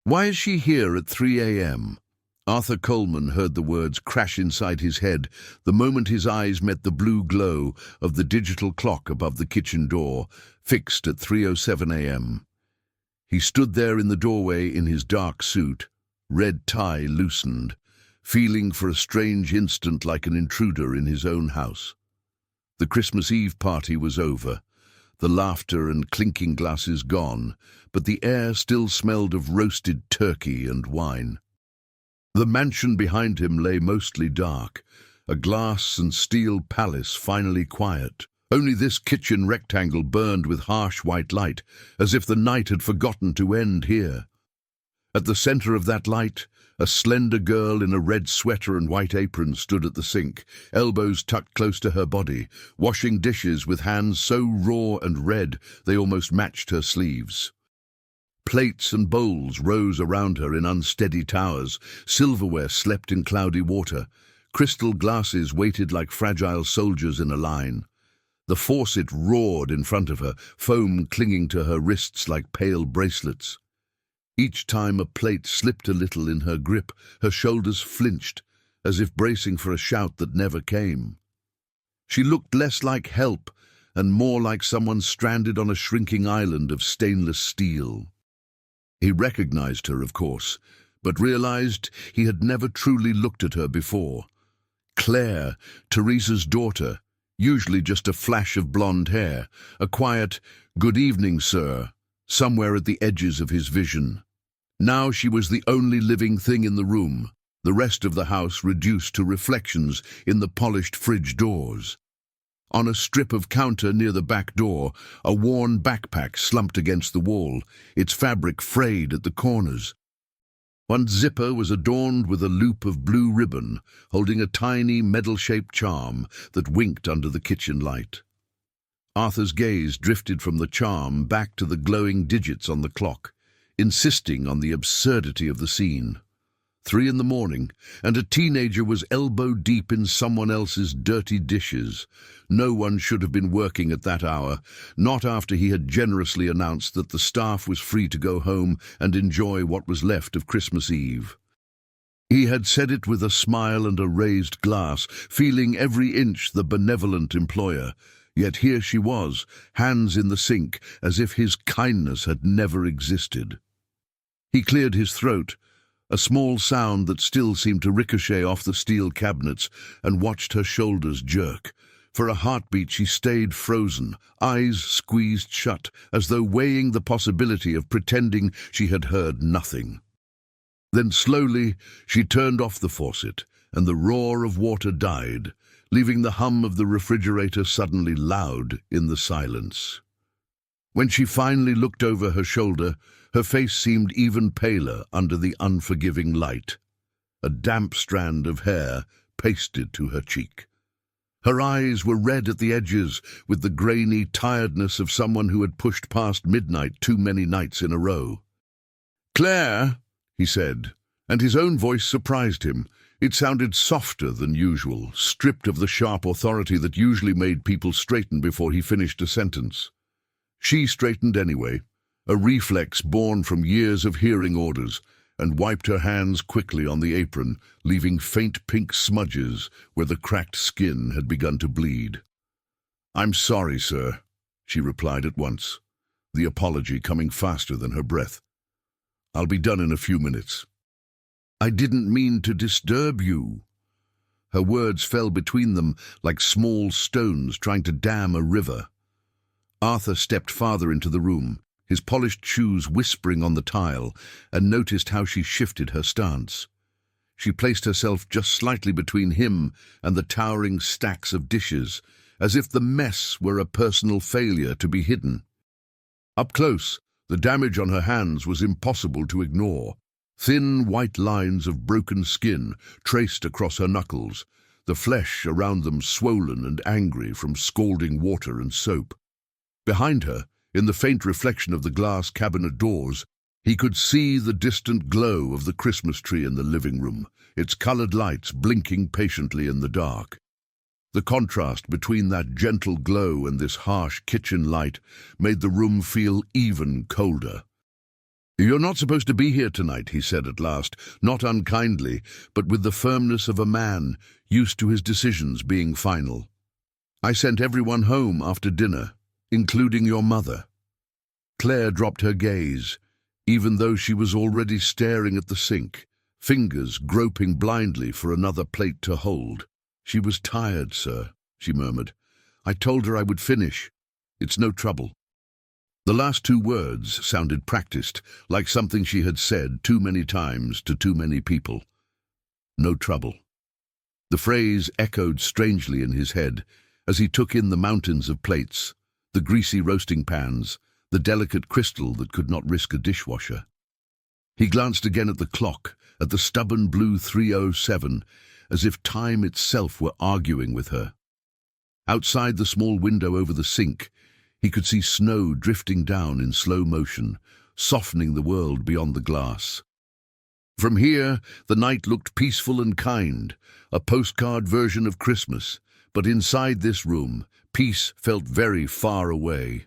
Why is she here at 3 a.m.? Arthur Coleman heard the words crash inside his head the moment his eyes met the blue glow of the digital clock above the kitchen door, fixed at 3:07 a.m. He stood there in the doorway in his dark suit, red tie loosened, feeling for a strange instant like an intruder in his own house. The Christmas Eve party was over, the laughter and clinking glasses gone, but the air still smelled of roasted turkey and wine. The mansion behind him lay mostly dark, a glass and steel palace finally quiet. Only this kitchen rectangle burned with harsh white light, as if the night had forgotten to end here. At the center of that light, a slender girl in a red sweater and white apron stood at the sink, elbows tucked close to her body, washing dishes with hands so raw and red they almost matched her sleeves. Plates and bowls rose around her in unsteady towers, silverware slept in cloudy water, crystal glasses waited like fragile soldiers in a line. The faucet roared in front of her, foam clinging to her wrists like pale bracelets. Each time a plate slipped a little in her grip, her shoulders flinched, as if bracing for a shout that never came. She looked less like help and more like someone stranded on a shrinking island of stainless steel. He recognized her, of course, but realized he had never truly looked at her before. Claire, Teresa's daughter, usually just a flash of blonde hair, a quiet, "Good evening, sir," somewhere at the edges of his vision. Now she was the only living thing in the room, the rest of the house reduced to reflections in the polished fridge doors. On a strip of counter near the back door, a worn backpack slumped against the wall, its fabric frayed at the corners. One zipper was adorned with a loop of blue ribbon, holding a tiny medal-shaped charm that winked under the kitchen light. Arthur's gaze drifted from the charm back to the glowing digits on the clock, insisting on the absurdity of the scene. 3 in the morning, and a teenager was elbow-deep in someone else's dirty dishes. No one should have been working at that hour, not after he had generously announced that the staff was free to go home and enjoy what was left of Christmas Eve. He had said it with a smile and a raised glass, feeling every inch the benevolent employer. Yet here she was, hands in the sink, as if his kindness had never existed. He cleared his throat, a small sound that still seemed to ricochet off the steel cabinets, and watched her shoulders jerk. For a heartbeat she stayed frozen, eyes squeezed shut, as though weighing the possibility of pretending she had heard nothing. Then slowly she turned off the faucet, and the roar of water died, leaving the hum of the refrigerator suddenly loud in the silence. When she finally looked over her shoulder, her face seemed even paler under the unforgiving light. A damp strand of hair pasted to her cheek. Her eyes were red at the edges, with the grainy tiredness of someone who had pushed past midnight too many nights in a row. "Claire," he said, and his own voice surprised him. It sounded softer than usual, stripped of the sharp authority that usually made people straighten before he finished a sentence. She straightened anyway, a reflex born from years of hearing orders, and wiped her hands quickly on the apron, leaving faint pink smudges where the cracked skin had begun to bleed. "I'm sorry, sir," she replied at once, the apology coming faster than her breath. "I'll be done in a few minutes." "I didn't mean to disturb you." Her words fell between them like small stones trying to dam a river. Arthur stepped farther into the room, his polished shoes whispering on the tile, and noticed how she shifted her stance. She placed herself just slightly between him and the towering stacks of dishes, as if the mess were a personal failure to be hidden. Up close, the damage on her hands was impossible to ignore. Thin white lines of broken skin traced across her knuckles, the flesh around them swollen and angry from scalding water and soap. Behind her, in the faint reflection of the glass cabinet doors, he could see the distant glow of the Christmas tree in the living room, its colored lights blinking patiently in the dark. The contrast between that gentle glow and this harsh kitchen light made the room feel even colder. "You're not supposed to be here tonight," he said at last, not unkindly, but with the firmness of a man, used to his decisions being final. "I sent everyone home after dinner, including your mother." Claire dropped her gaze, even though she was already staring at the sink, fingers groping blindly for another plate to hold. "She was tired, sir," she murmured. "I told her I would finish. It's no trouble." The last two words sounded practiced, like something she had said too many times to too many people. No trouble. The phrase echoed strangely in his head as he took in the mountains of plates, the greasy roasting pans, the delicate crystal that could not risk a dishwasher. He glanced again at the clock, at the stubborn blue 3:07, as if time itself were arguing with her. Outside the small window over the sink, he could see snow drifting down in slow motion, softening the world beyond the glass. From here, the night looked peaceful and kind, a postcard version of Christmas, but inside this room, peace felt very far away.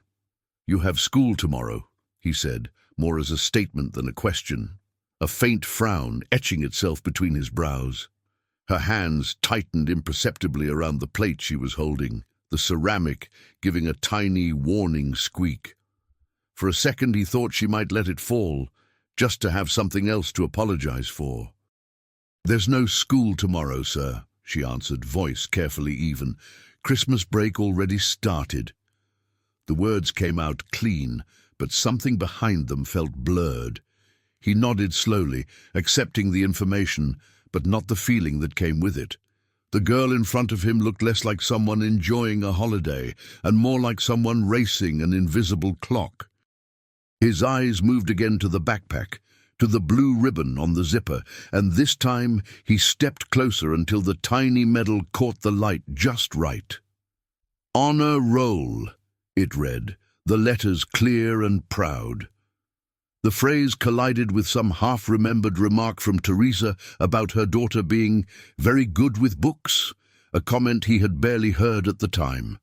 "You have school tomorrow," he said, more as a statement than a question, a faint frown etching itself between his brows. Her hands tightened imperceptibly around the plate she was holding, the ceramic giving a tiny warning squeak. For a second he thought she might let it fall, just to have something else to apologize for. "There's no school tomorrow, sir," she answered, voice carefully even. "Christmas break already started." The words came out clean, but something behind them felt blurred. He nodded slowly, accepting the information, but not the feeling that came with it. The girl in front of him looked less like someone enjoying a holiday, and more like someone racing an invisible clock. His eyes moved again to the backpack, to the blue ribbon on the zipper, and this time he stepped closer until the tiny medal caught the light just right. "Honor Roll," it read, the letters clear and proud. The phrase collided with some half-remembered remark from Teresa about her daughter being very good with books, a comment he had barely heard at the time.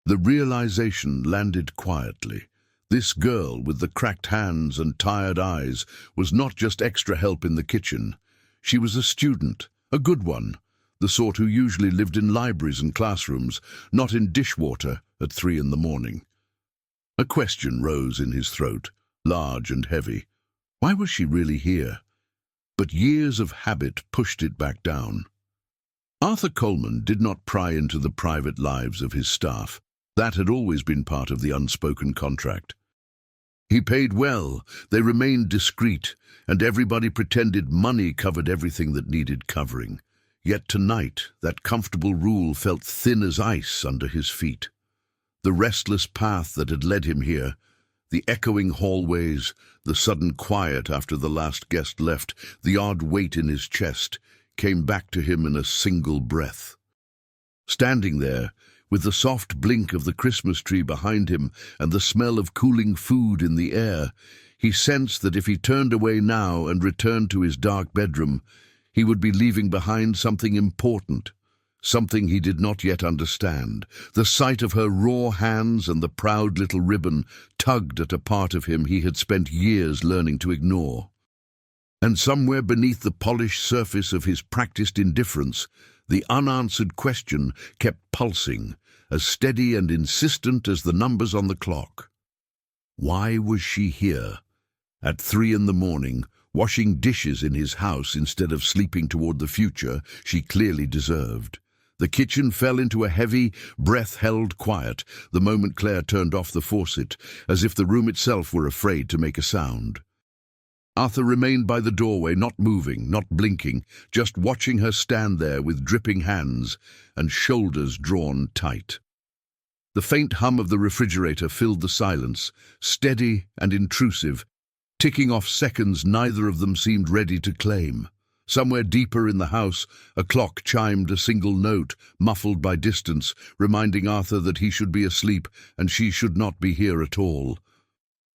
The realization landed quietly. This girl with the cracked hands and tired eyes was not just extra help in the kitchen. She was a student, a good one, the sort who usually lived in libraries and classrooms, not in dishwater at 3 in the morning. A question rose in his throat, large and heavy. Why was she really here? But years of habit pushed it back down. Arthur Coleman did not pry into the private lives of his staff. That had always been part of the unspoken contract. He paid well, they remained discreet, and everybody pretended money covered everything that needed covering. Yet tonight, that comfortable rule felt thin as ice under his feet. The restless path that had led him here, the echoing hallways, the sudden quiet after the last guest left, the odd weight in his chest, came back to him in a single breath. Standing there, with the soft blink of the Christmas tree behind him and the smell of cooling food in the air, he sensed that if he turned away now and returned to his dark bedroom, he would be leaving behind something important, something he did not yet understand. The sight of her raw hands and the proud little ribbon tugged at a part of him he had spent years learning to ignore. And somewhere beneath the polished surface of his practiced indifference, the unanswered question kept pulsing, as steady and insistent as the numbers on the clock. Why was she here, at 3 in the morning, washing dishes in his house instead of sleeping toward the future she clearly deserved? The kitchen fell into a heavy, breath-held quiet the moment Claire turned off the faucet, as if the room itself were afraid to make a sound. Arthur remained by the doorway, not moving, not blinking, just watching her stand there with dripping hands and shoulders drawn tight. The faint hum of the refrigerator filled the silence, steady and intrusive, ticking off seconds neither of them seemed ready to claim. Somewhere deeper in the house, a clock chimed a single note, muffled by distance, reminding Arthur that he should be asleep and she should not be here at all.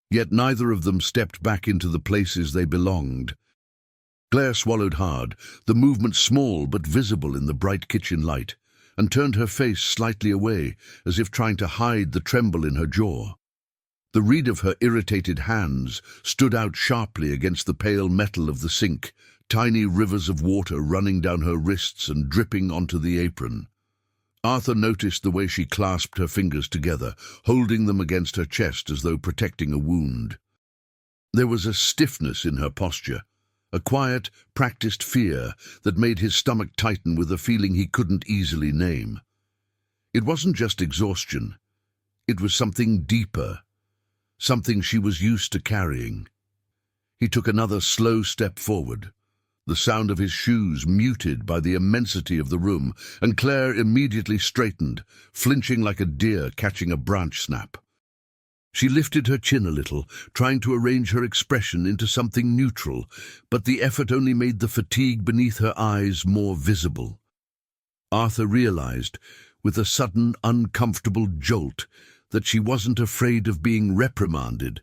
Yet neither of them stepped back into the places they belonged. Claire swallowed hard, the movement small but visible in the bright kitchen light, and turned her face slightly away, as if trying to hide the tremble in her jaw. The reed of her irritated hands stood out sharply against the pale metal of the sink, tiny rivers of water running down her wrists and dripping onto the apron. Arthur noticed the way she clasped her fingers together, holding them against her chest as though protecting a wound. There was a stiffness in her posture, a quiet, practiced fear that made his stomach tighten with a feeling he couldn't easily name. It wasn't just exhaustion. It was something deeper, something she was used to carrying. He took another slow step forward, the sound of his shoes muted by the immensity of the room, and Claire immediately straightened, flinching like a deer catching a branch snap. She lifted her chin a little, trying to arrange her expression into something neutral, but the effort only made the fatigue beneath her eyes more visible. Arthur realized, with a sudden, uncomfortable jolt, that she wasn't afraid of being reprimanded.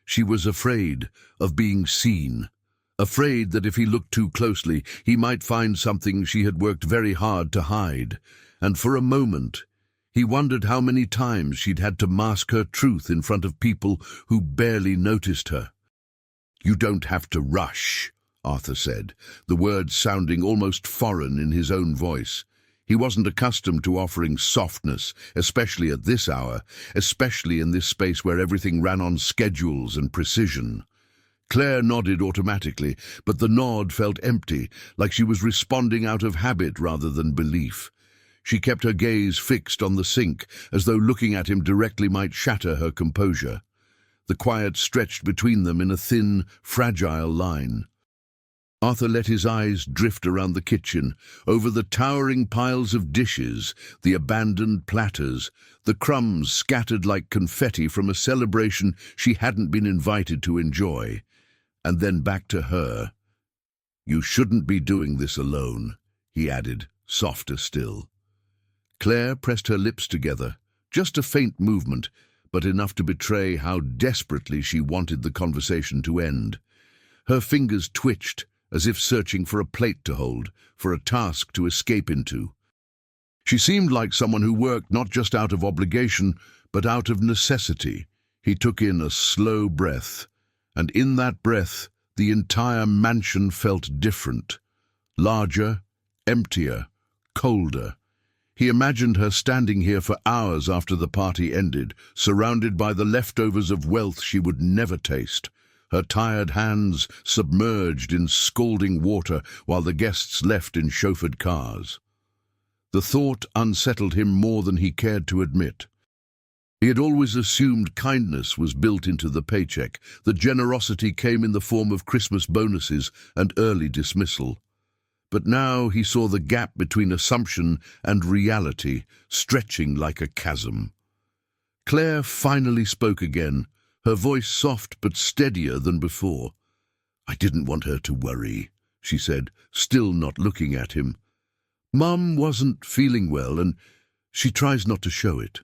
She was afraid of being seen, afraid that if he looked too closely, he might find something she had worked very hard to hide. And for a moment, he wondered how many times she'd had to mask her truth in front of people who barely noticed her. "You don't have to rush," Arthur said, the words sounding almost foreign in his own voice. He wasn't accustomed to offering softness, especially at this hour, especially in this space where everything ran on schedules and precision. Claire nodded automatically, but the nod felt empty, like she was responding out of habit rather than belief. She kept her gaze fixed on the sink, as though looking at him directly might shatter her composure. The quiet stretched between them in a thin, fragile line. Arthur let his eyes drift around the kitchen, over the towering piles of dishes, the abandoned platters, the crumbs scattered like confetti from a celebration she hadn't been invited to enjoy, and then back to her. "You shouldn't be doing this alone," he added, softer still. Claire pressed her lips together, just a faint movement, but enough to betray how desperately she wanted the conversation to end. Her fingers twitched, as if searching for a plate to hold, for a task to escape into. She seemed like someone who worked not just out of obligation, but out of necessity. He took in a slow breath, and in that breath, the entire mansion felt different. Larger, emptier, colder. He imagined her standing here for hours after the party ended, surrounded by the leftovers of wealth she would never taste, her tired hands submerged in scalding water while the guests left in chauffeured cars. The thought unsettled him more than he cared to admit. He had always assumed kindness was built into the paycheck, that generosity came in the form of Christmas bonuses and early dismissal. But now he saw the gap between assumption and reality stretching like a chasm. Claire finally spoke again, her voice soft but steadier than before. "I didn't want her to worry," she said, still not looking at him. "Mum wasn't feeling well, and she tries not to show it."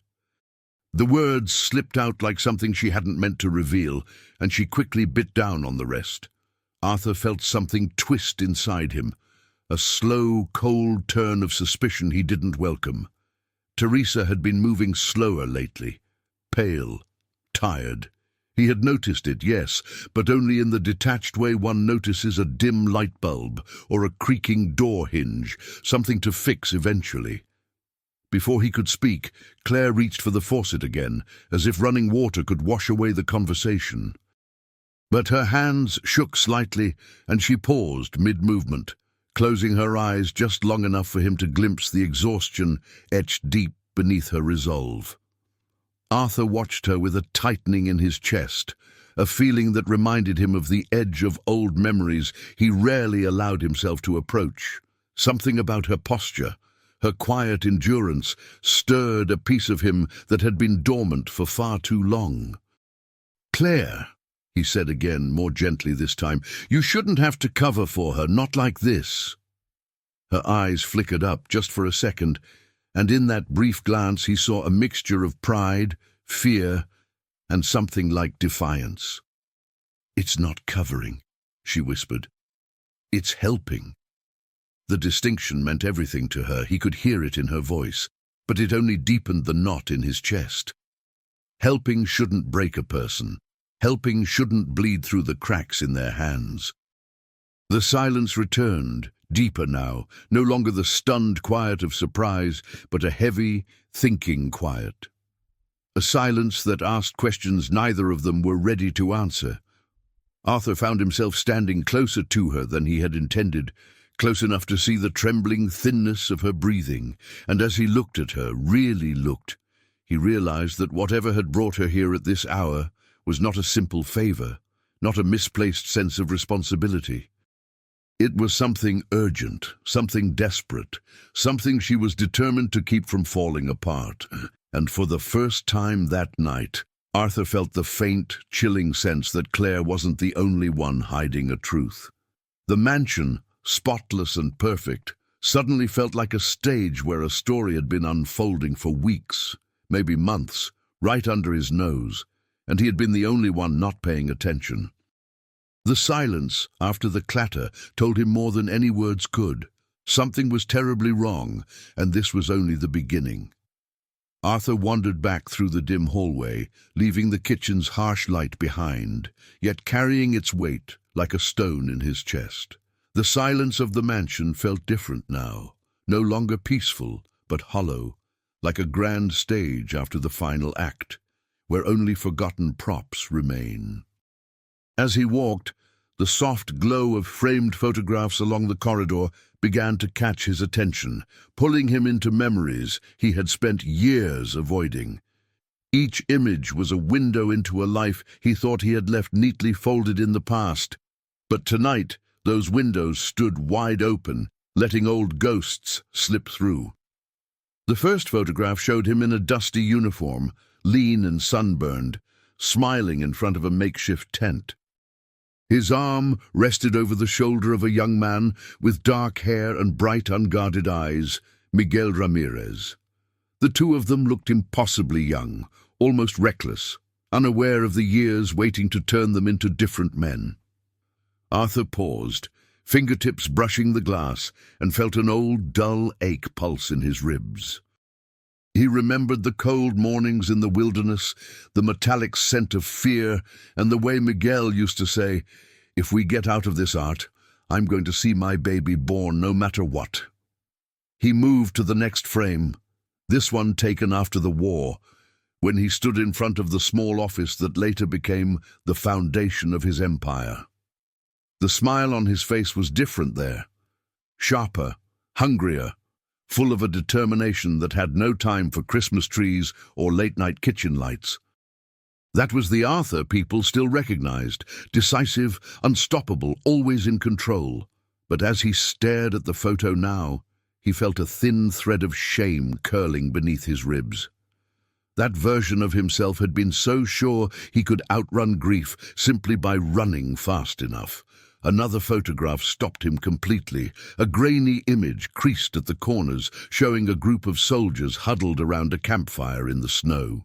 The words slipped out like something she hadn't meant to reveal, and she quickly bit down on the rest. Arthur felt something twist inside him, a slow, cold turn of suspicion he didn't welcome. Teresa had been moving slower lately, pale, tired. He had noticed it, yes, but only in the detached way one notices a dim light bulb or a creaking door hinge, something to fix eventually. Before he could speak, Claire reached for the faucet again, as if running water could wash away the conversation. But her hands shook slightly, and she paused mid-movement, closing her eyes just long enough for him to glimpse the exhaustion etched deep beneath her resolve. Arthur watched her with a tightening in his chest, a feeling that reminded him of the edge of old memories he rarely allowed himself to approach. Something about her posture, her quiet endurance, stirred a piece of him that had been dormant for far too long. "Claire," he said again, more gently this time, "you shouldn't have to cover for her, not like this." Her eyes flickered up just for a second, and in that brief glance he saw a mixture of pride, fear, and something like defiance. "It's not covering," she whispered. "It's helping." The distinction meant everything to her. He could hear it in her voice, but it only deepened the knot in his chest. Helping shouldn't break a person. Helping shouldn't bleed through the cracks in their hands. The silence returned, deeper now, no longer the stunned quiet of surprise, but a heavy, thinking quiet. A silence that asked questions neither of them were ready to answer. Arthur found himself standing closer to her than he had intended, close enough to see the trembling thinness of her breathing, and as he looked at her, really looked, he realized that whatever had brought her here at this hour was not a simple favor, not a misplaced sense of responsibility. It was something urgent, something desperate, something she was determined to keep from falling apart. And for the first time that night, Arthur felt the faint, chilling sense that Claire wasn't the only one hiding a truth. The mansion, spotless and perfect, suddenly felt like a stage where a story had been unfolding for weeks, maybe months, right under his nose, and he had been the only one not paying attention. The silence, after the clatter, told him more than any words could. Something was terribly wrong, and this was only the beginning. Arthur wandered back through the dim hallway, leaving the kitchen's harsh light behind, yet carrying its weight like a stone in his chest. The silence of the mansion felt different now, no longer peaceful, but hollow, like a grand stage after the final act, where only forgotten props remain. As he walked, the soft glow of framed photographs along the corridor began to catch his attention, pulling him into memories he had spent years avoiding. Each image was a window into a life he thought he had left neatly folded in the past, but tonight those windows stood wide open, letting old ghosts slip through. The first photograph showed him in a dusty uniform, lean and sunburned, smiling in front of a makeshift tent. His arm rested over the shoulder of a young man with dark hair and bright, unguarded eyes, Miguel Ramirez. The two of them looked impossibly young, almost reckless, unaware of the years waiting to turn them into different men. Arthur paused, fingertips brushing the glass, and felt an old, dull ache pulse in his ribs. He remembered the cold mornings in the wilderness, the metallic scent of fear, and the way Miguel used to say, "If we get out of this, Art, I'm going to see my baby born no matter what." He moved to the next frame, this one taken after the war, when he stood in front of the small office that later became the foundation of his empire. The smile on his face was different there, sharper, hungrier, full of a determination that had no time for Christmas trees or late-night kitchen lights. That was the Arthur people still recognized, decisive, unstoppable, always in control. But as he stared at the photo now, he felt a thin thread of shame curling beneath his ribs. That version of himself had been so sure he could outrun grief simply by running fast enough. Another photograph stopped him completely, a grainy image creased at the corners, showing a group of soldiers huddled around a campfire in the snow.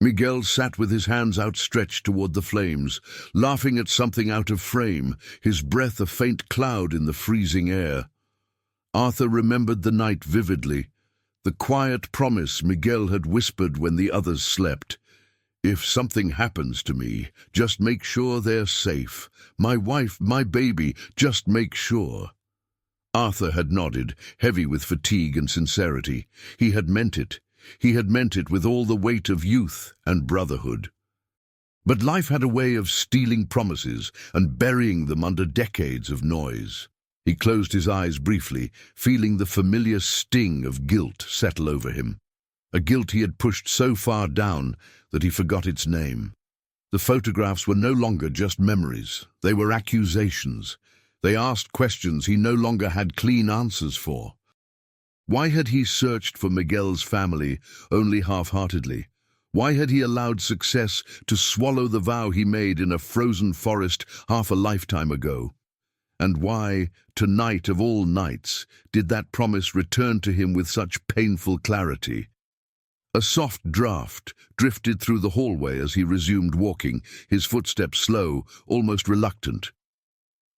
Miguel sat with his hands outstretched toward the flames, laughing at something out of frame, his breath a faint cloud in the freezing air. Arthur remembered the night vividly, the quiet promise Miguel had whispered when the others slept. "If something happens to me, just make sure they're safe. My wife, my baby, just make sure." Arthur had nodded, heavy with fatigue and sincerity. He had meant it. He had meant it with all the weight of youth and brotherhood. But life had a way of stealing promises and burying them under decades of noise. He closed his eyes briefly, feeling the familiar sting of guilt settle over him. A guilt he had pushed so far down that he forgot its name. The photographs were no longer just memories. They were accusations. They asked questions he no longer had clean answers for. Why had he searched for Miguel's family only half-heartedly? Why had he allowed success to swallow the vow he made in a frozen forest half a lifetime ago? And why, tonight of all nights, did that promise return to him with such painful clarity? A soft draft drifted through the hallway as he resumed walking, his footsteps slow, almost reluctant.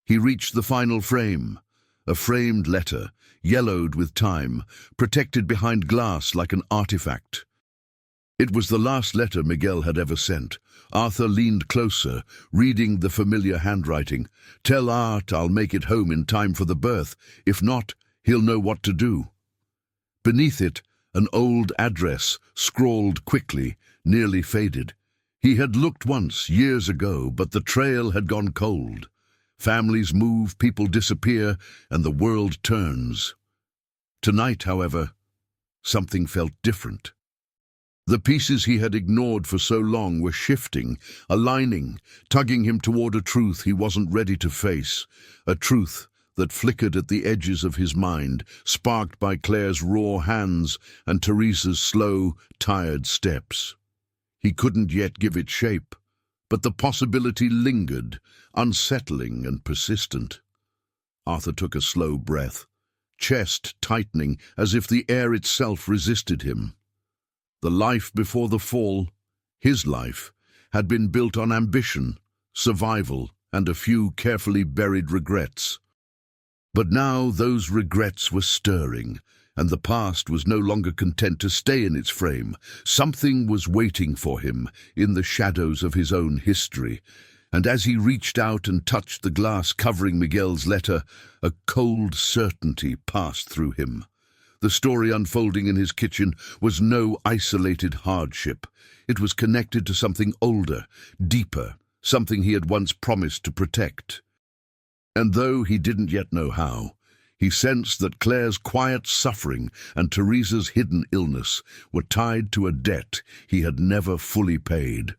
He reached the final frame, a framed letter, yellowed with time, protected behind glass like an artifact. It was the last letter Miguel had ever sent. Arthur leaned closer, reading the familiar handwriting. "Tell Art I'll make it home in time for the birth. If not, he'll know what to do." Beneath it, an old address, scrawled quickly, nearly faded. He had looked once, years ago, but the trail had gone cold. Families move, people disappear, and the world turns. Tonight, however, something felt different. The pieces he had ignored for so long were shifting, aligning, tugging him toward a truth he wasn't ready to face, a truth that flickered at the edges of his mind, sparked by Claire's raw hands and Teresa's slow, tired steps. He couldn't yet give it shape, but the possibility lingered, unsettling and persistent. Arthur took a slow breath, chest tightening as if the air itself resisted him. The life before the fall, his life, had been built on ambition, survival, and a few carefully buried regrets. But now those regrets were stirring, and the past was no longer content to stay in its frame. Something was waiting for him in the shadows of his own history, and as he reached out and touched the glass covering Miguel's letter, a cold certainty passed through him. The story unfolding in his kitchen was no isolated hardship. It was connected to something older, deeper, something he had once promised to protect. And though he didn't yet know how, he sensed that Claire's quiet suffering and Teresa's hidden illness were tied to a debt he had never fully paid.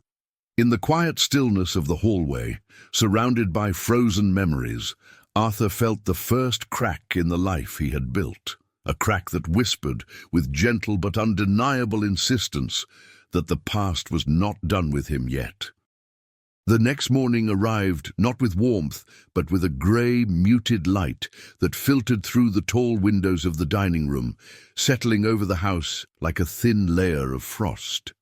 In the quiet stillness of the hallway, surrounded by frozen memories, Arthur felt the first crack in the life he had built. A crack that whispered, with gentle but undeniable insistence, that the past was not done with him yet. The next morning arrived not with warmth, but with a grey, muted light that filtered through the tall windows of the dining room, settling over the house like a thin layer of frost.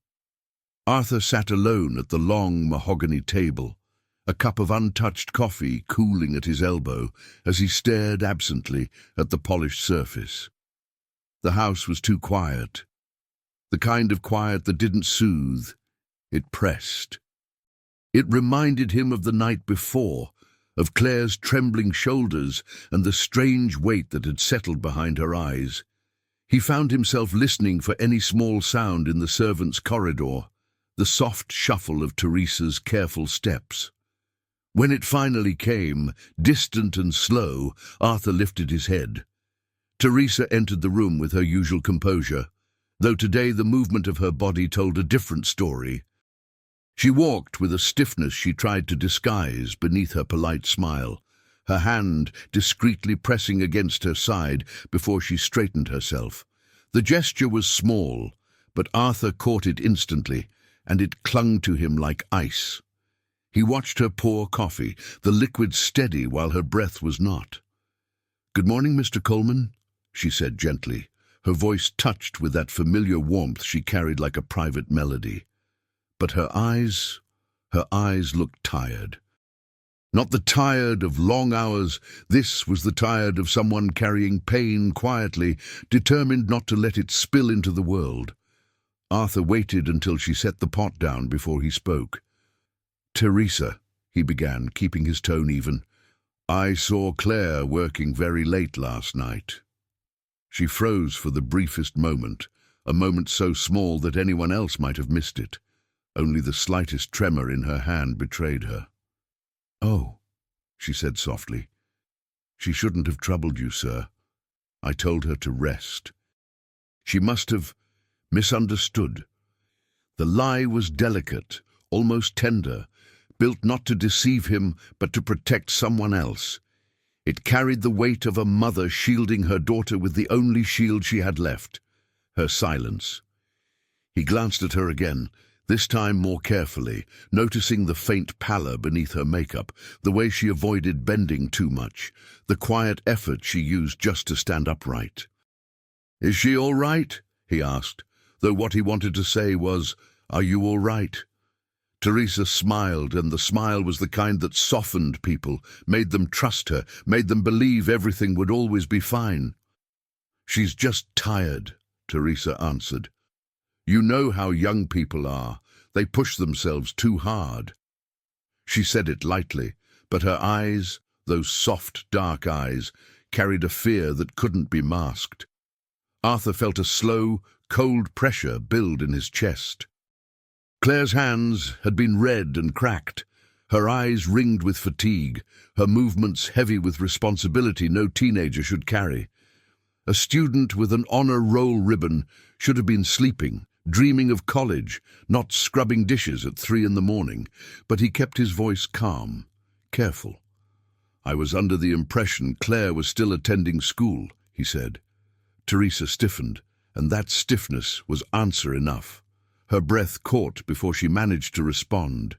Arthur sat alone at the long mahogany table, a cup of untouched coffee cooling at his elbow as he stared absently at the polished surface. The house was too quiet, the kind of quiet that didn't soothe, it pressed. It reminded him of the night before, of Claire's trembling shoulders and the strange weight that had settled behind her eyes. He found himself listening for any small sound in the servants' corridor, the soft shuffle of Teresa's careful steps. When it finally came, distant and slow, Arthur lifted his head. Teresa entered the room with her usual composure, though today the movement of her body told a different story. She walked with a stiffness she tried to disguise beneath her polite smile, her hand discreetly pressing against her side before she straightened herself. The gesture was small, but Arthur caught it instantly, and it clung to him like ice. He watched her pour coffee, the liquid steady while her breath was not. "Good morning, Mr. Coleman," she said gently, her voice touched with that familiar warmth she carried like a private melody. But her eyes looked tired. Not the tired of long hours, this was the tired of someone carrying pain quietly, determined not to let it spill into the world. Arthur waited until she set the pot down before he spoke. "Teresa," he began, keeping his tone even, "I saw Claire working very late last night." She froze for the briefest moment, a moment so small that anyone else might have missed it. Only the slightest tremor in her hand betrayed her. "Oh," she said softly. "She shouldn't have troubled you, sir. I told her to rest." She must have misunderstood. The lie was delicate, almost tender, built not to deceive him but to protect someone else. It carried the weight of a mother shielding her daughter with the only shield she had left, her silence. He glanced at her again, this time more carefully, noticing the faint pallor beneath her makeup, the way she avoided bending too much, the quiet effort she used just to stand upright. "Is she all right?" he asked, though what he wanted to say was, "Are you all right?" Teresa smiled, and the smile was the kind that softened people, made them trust her, made them believe everything would always be fine. "She's just tired," Teresa answered. You know how young people are. They push themselves too hard." She said it lightly, but her eyes, those soft, dark eyes, carried a fear that couldn't be masked. Arthur felt a slow, cold pressure build in his chest. Claire's hands had been red and cracked, her eyes ringed with fatigue, her movements heavy with responsibility no teenager should carry. A student with an honor roll ribbon should have been sleeping, dreaming of college, not scrubbing dishes at 3 a.m, but he kept his voice calm, careful. "I was under the impression Claire was still attending school," he said. Teresa stiffened, and that stiffness was answer enough. Her breath caught before she managed to respond.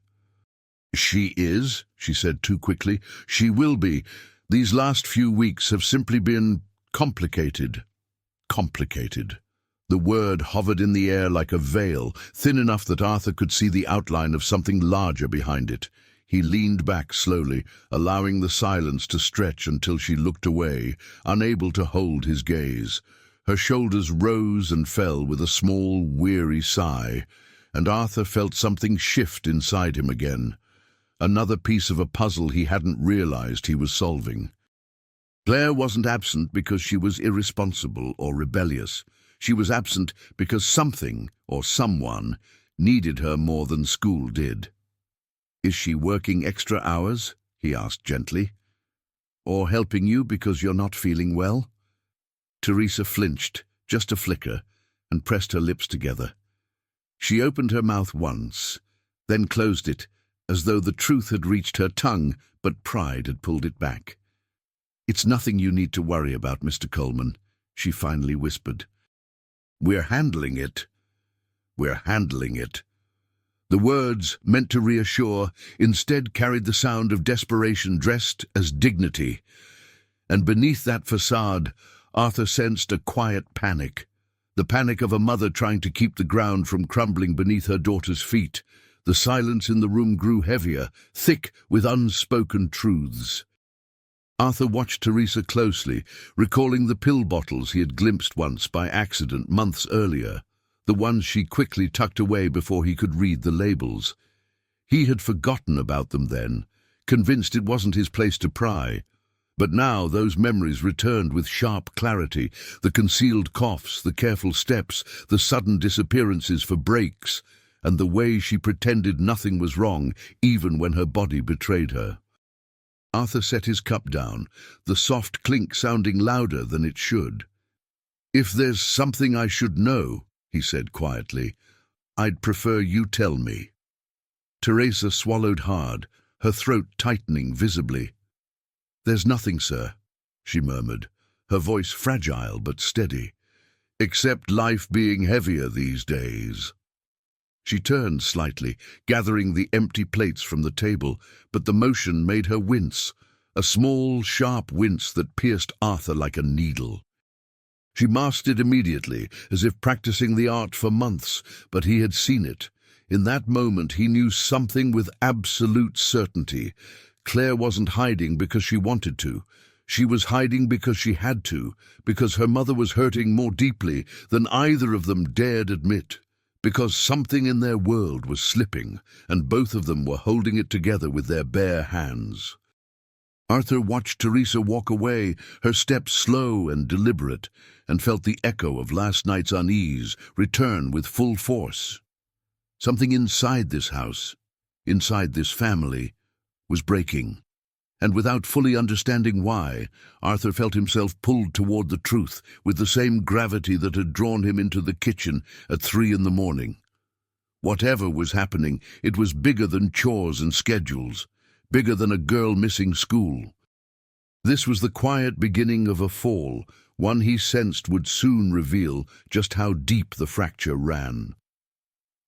"She is," she said too quickly. "She will be. These last few weeks have simply been complicated." Complicated. The word hovered in the air like a veil, thin enough that Arthur could see the outline of something larger behind it. He leaned back slowly, allowing the silence to stretch until she looked away, unable to hold his gaze. Her shoulders rose and fell with a small, weary sigh, and Arthur felt something shift inside him again. Another piece of a puzzle he hadn't realized he was solving. Claire wasn't absent because she was irresponsible or rebellious. She was absent because something, or someone, needed her more than school did. "Is she working extra hours?" he asked gently. "Or helping you because you're not feeling well?" Teresa flinched, just a flicker, and pressed her lips together. She opened her mouth once, then closed it, as though the truth had reached her tongue, but pride had pulled it back. "It's nothing you need to worry about, Mr. Coleman," she finally whispered. "We're handling it. We're handling it." The words, meant to reassure, instead carried the sound of desperation dressed as dignity. And beneath that facade, Arthur sensed a quiet panic. The panic of a mother trying to keep the ground from crumbling beneath her daughter's feet. The silence in the room grew heavier, thick with unspoken truths. Arthur watched Teresa closely, recalling the pill bottles he had glimpsed once by accident months earlier, the ones she quickly tucked away before he could read the labels. He had forgotten about them then, convinced it wasn't his place to pry. But now those memories returned with sharp clarity, the concealed coughs, the careful steps, the sudden disappearances for breaks, and the way she pretended nothing was wrong, even when her body betrayed her. Arthur set his cup down, the soft clink sounding louder than it should. "If there's something I should know," he said quietly, "I'd prefer you tell me." Teresa swallowed hard, her throat tightening visibly. "There's nothing, sir," she murmured, her voice fragile but steady, "except life being heavier these days." She turned slightly, gathering the empty plates from the table, but the motion made her wince, a small, sharp wince that pierced Arthur like a needle. She mastered immediately, as if practicing the art for months, but he had seen it. In that moment he knew something with absolute certainty. Claire wasn't hiding because she wanted to. She was hiding because she had to, because her mother was hurting more deeply than either of them dared admit, because something in their world was slipping, and both of them were holding it together with their bare hands. Arthur watched Teresa walk away, her steps slow and deliberate, and felt the echo of last night's unease return with full force. Something inside this house, inside this family, was breaking, and without fully understanding why, Arthur felt himself pulled toward the truth with the same gravity that had drawn him into the kitchen at 3 a.m. Whatever was happening, it was bigger than chores and schedules, bigger than a girl missing school. This was the quiet beginning of a fall, one he sensed would soon reveal just how deep the fracture ran.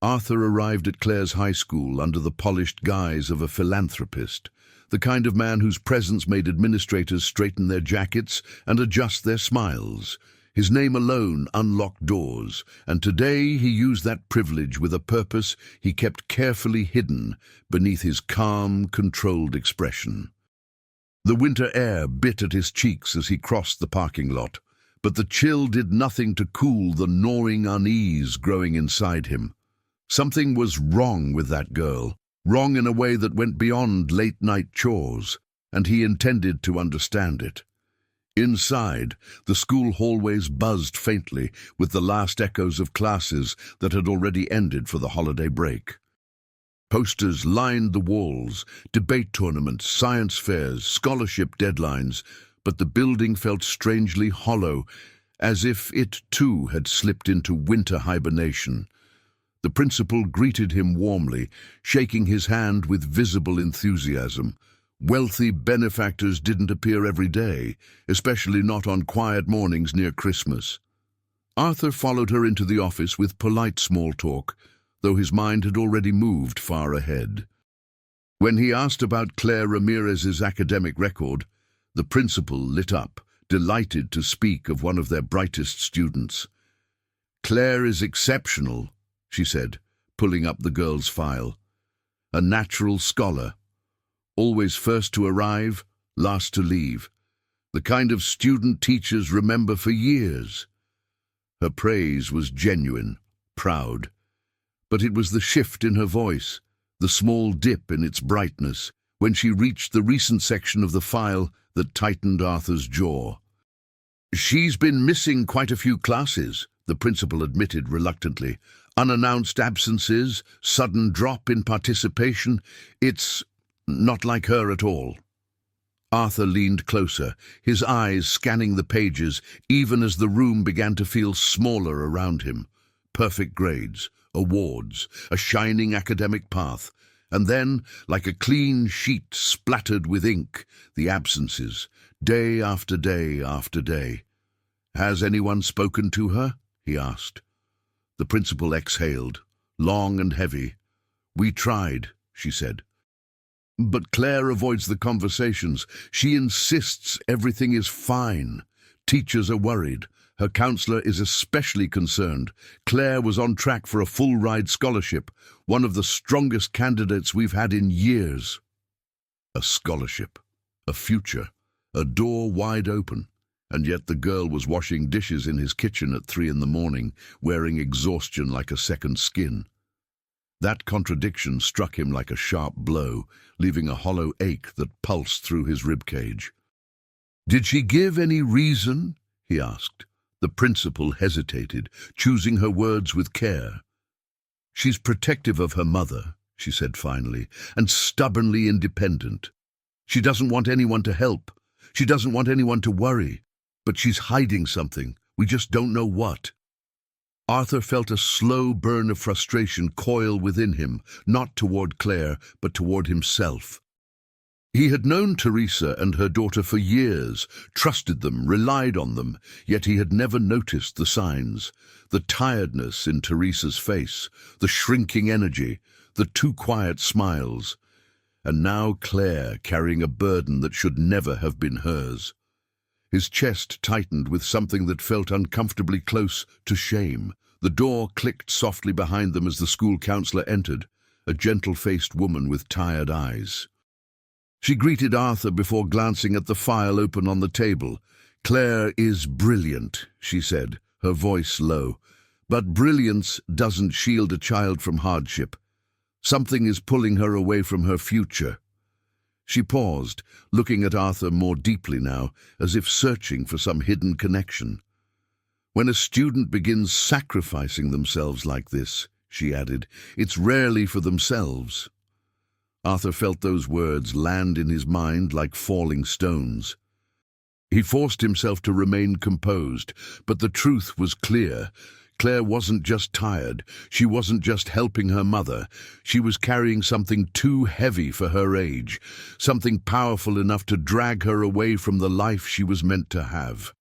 Arthur arrived at Claire's high school under the polished guise of a philanthropist, the kind of man whose presence made administrators straighten their jackets and adjust their smiles. His name alone unlocked doors, and today he used that privilege with a purpose he kept carefully hidden beneath his calm, controlled expression. The winter air bit at his cheeks as he crossed the parking lot, but the chill did nothing to cool the gnawing unease growing inside him. Something was wrong with that girl, wrong in a way that went beyond late-night chores, and he intended to understand it. Inside, the school hallways buzzed faintly with the last echoes of classes that had already ended for the holiday break. Posters lined the walls, debate tournaments, science fairs, scholarship deadlines, but the building felt strangely hollow, as if it too had slipped into winter hibernation. The principal greeted him warmly, shaking his hand with visible enthusiasm. Wealthy benefactors didn't appear every day, especially not on quiet mornings near Christmas. Arthur followed her into the office with polite small talk, though his mind had already moved far ahead. When he asked about Claire Ramirez's academic record, the principal lit up, delighted to speak of one of their brightest students. "Claire is exceptional," she said, pulling up the girl's file. "A natural scholar. Always first to arrive, last to leave. The kind of student teachers remember for years." Her praise was genuine, proud. But it was the shift in her voice, the small dip in its brightness, when she reached the recent section of the file that tightened Arthur's jaw. "She's been missing quite a few classes," the principal admitted reluctantly. "Unannounced absences, sudden drop in participation. It's not like her at all." Arthur leaned closer, his eyes scanning the pages, even as the room began to feel smaller around him. Perfect grades, awards, a shining academic path, and then, like a clean sheet splattered with ink, the absences, day after day after day. "Has anyone spoken to her?" he asked. The principal exhaled, long and heavy. "We tried," she said. "But Claire avoids the conversations. She insists everything is fine. Teachers are worried. Her counselor is especially concerned. Claire was on track for a full-ride scholarship, one of the strongest candidates we've had in years." A scholarship, a future, a door wide open, and yet the girl was washing dishes in his kitchen at 3 a.m, wearing exhaustion like a second skin. That contradiction struck him like a sharp blow, leaving a hollow ache that pulsed through his ribcage. "Did she give any reason?" he asked. The principal hesitated, choosing her words with care. "She's protective of her mother," she said finally, "and stubbornly independent. She doesn't want anyone to help. She doesn't want anyone to worry. But she's hiding something. We just don't know what." Arthur felt a slow burn of frustration coil within him, not toward Claire, but toward himself. He had known Teresa and her daughter for years, trusted them, relied on them, yet he had never noticed the signs. The tiredness in Teresa's face, the shrinking energy, the too quiet smiles. And now Claire carrying a burden that should never have been hers. His chest tightened with something that felt uncomfortably close to shame. The door clicked softly behind them as the school counselor entered, a gentle-faced woman with tired eyes. She greeted Arthur before glancing at the file open on the table. "Claire is brilliant," she said, her voice low. "But brilliance doesn't shield a child from hardship. Something is pulling her away from her future." She paused, looking at Arthur more deeply now, as if searching for some hidden connection. "When a student begins sacrificing themselves like this," she added, "it's rarely for themselves." Arthur felt those words land in his mind like falling stones. He forced himself to remain composed, but the truth was clear. Claire wasn't just tired. She wasn't just helping her mother. She was carrying something too heavy for her age, something powerful enough to drag her away from the life she was meant to have.